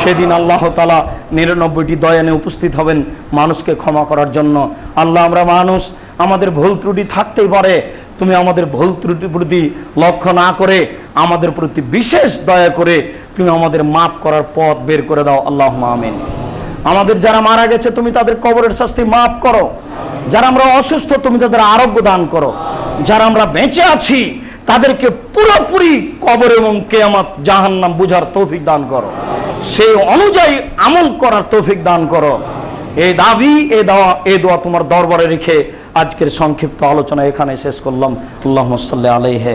সেদিন আল্লাহ তাআলা 99টি দয়ানে উপস্থিত হবেন মানুষকে ক্ষমা করার জন্য। আল্লাহ, আমরা মানুষ, আমাদের ভুল ত্রুটি থাকতেই পারে, তুমি আমাদের ভুল ত্রুটির প্রতি লক্ষ্য না করে আমাদের প্রতি বিশেষ দয়া করে তুমি আমাদের মাফ করার পথ বের করে দাও। আল্লাহুম্মা আমিন। আমাদের যারা মারা গেছে তুমি তাদের কবরের শাস্তি মাফ করো। যারা আমরা অসুস্থ তুমি তাদের আরোগ্য দান করো। যারা আমরা বেঁচে আছি তাদেরকে পুরোপুরি কবর এবং কিয়ামত জাহান্নাম বুঝার তৌফিক দান করো, সেই অনুযায়ী আমল করার তৌফিক দান করো। এই দাবি এই দোয়া তোমার দরবারে রেখে আজকের সংক্ষিপ্ত আলোচনা এখানে শেষ করলাম। আল্লাহুম্মা সাল্লি আলাইহি।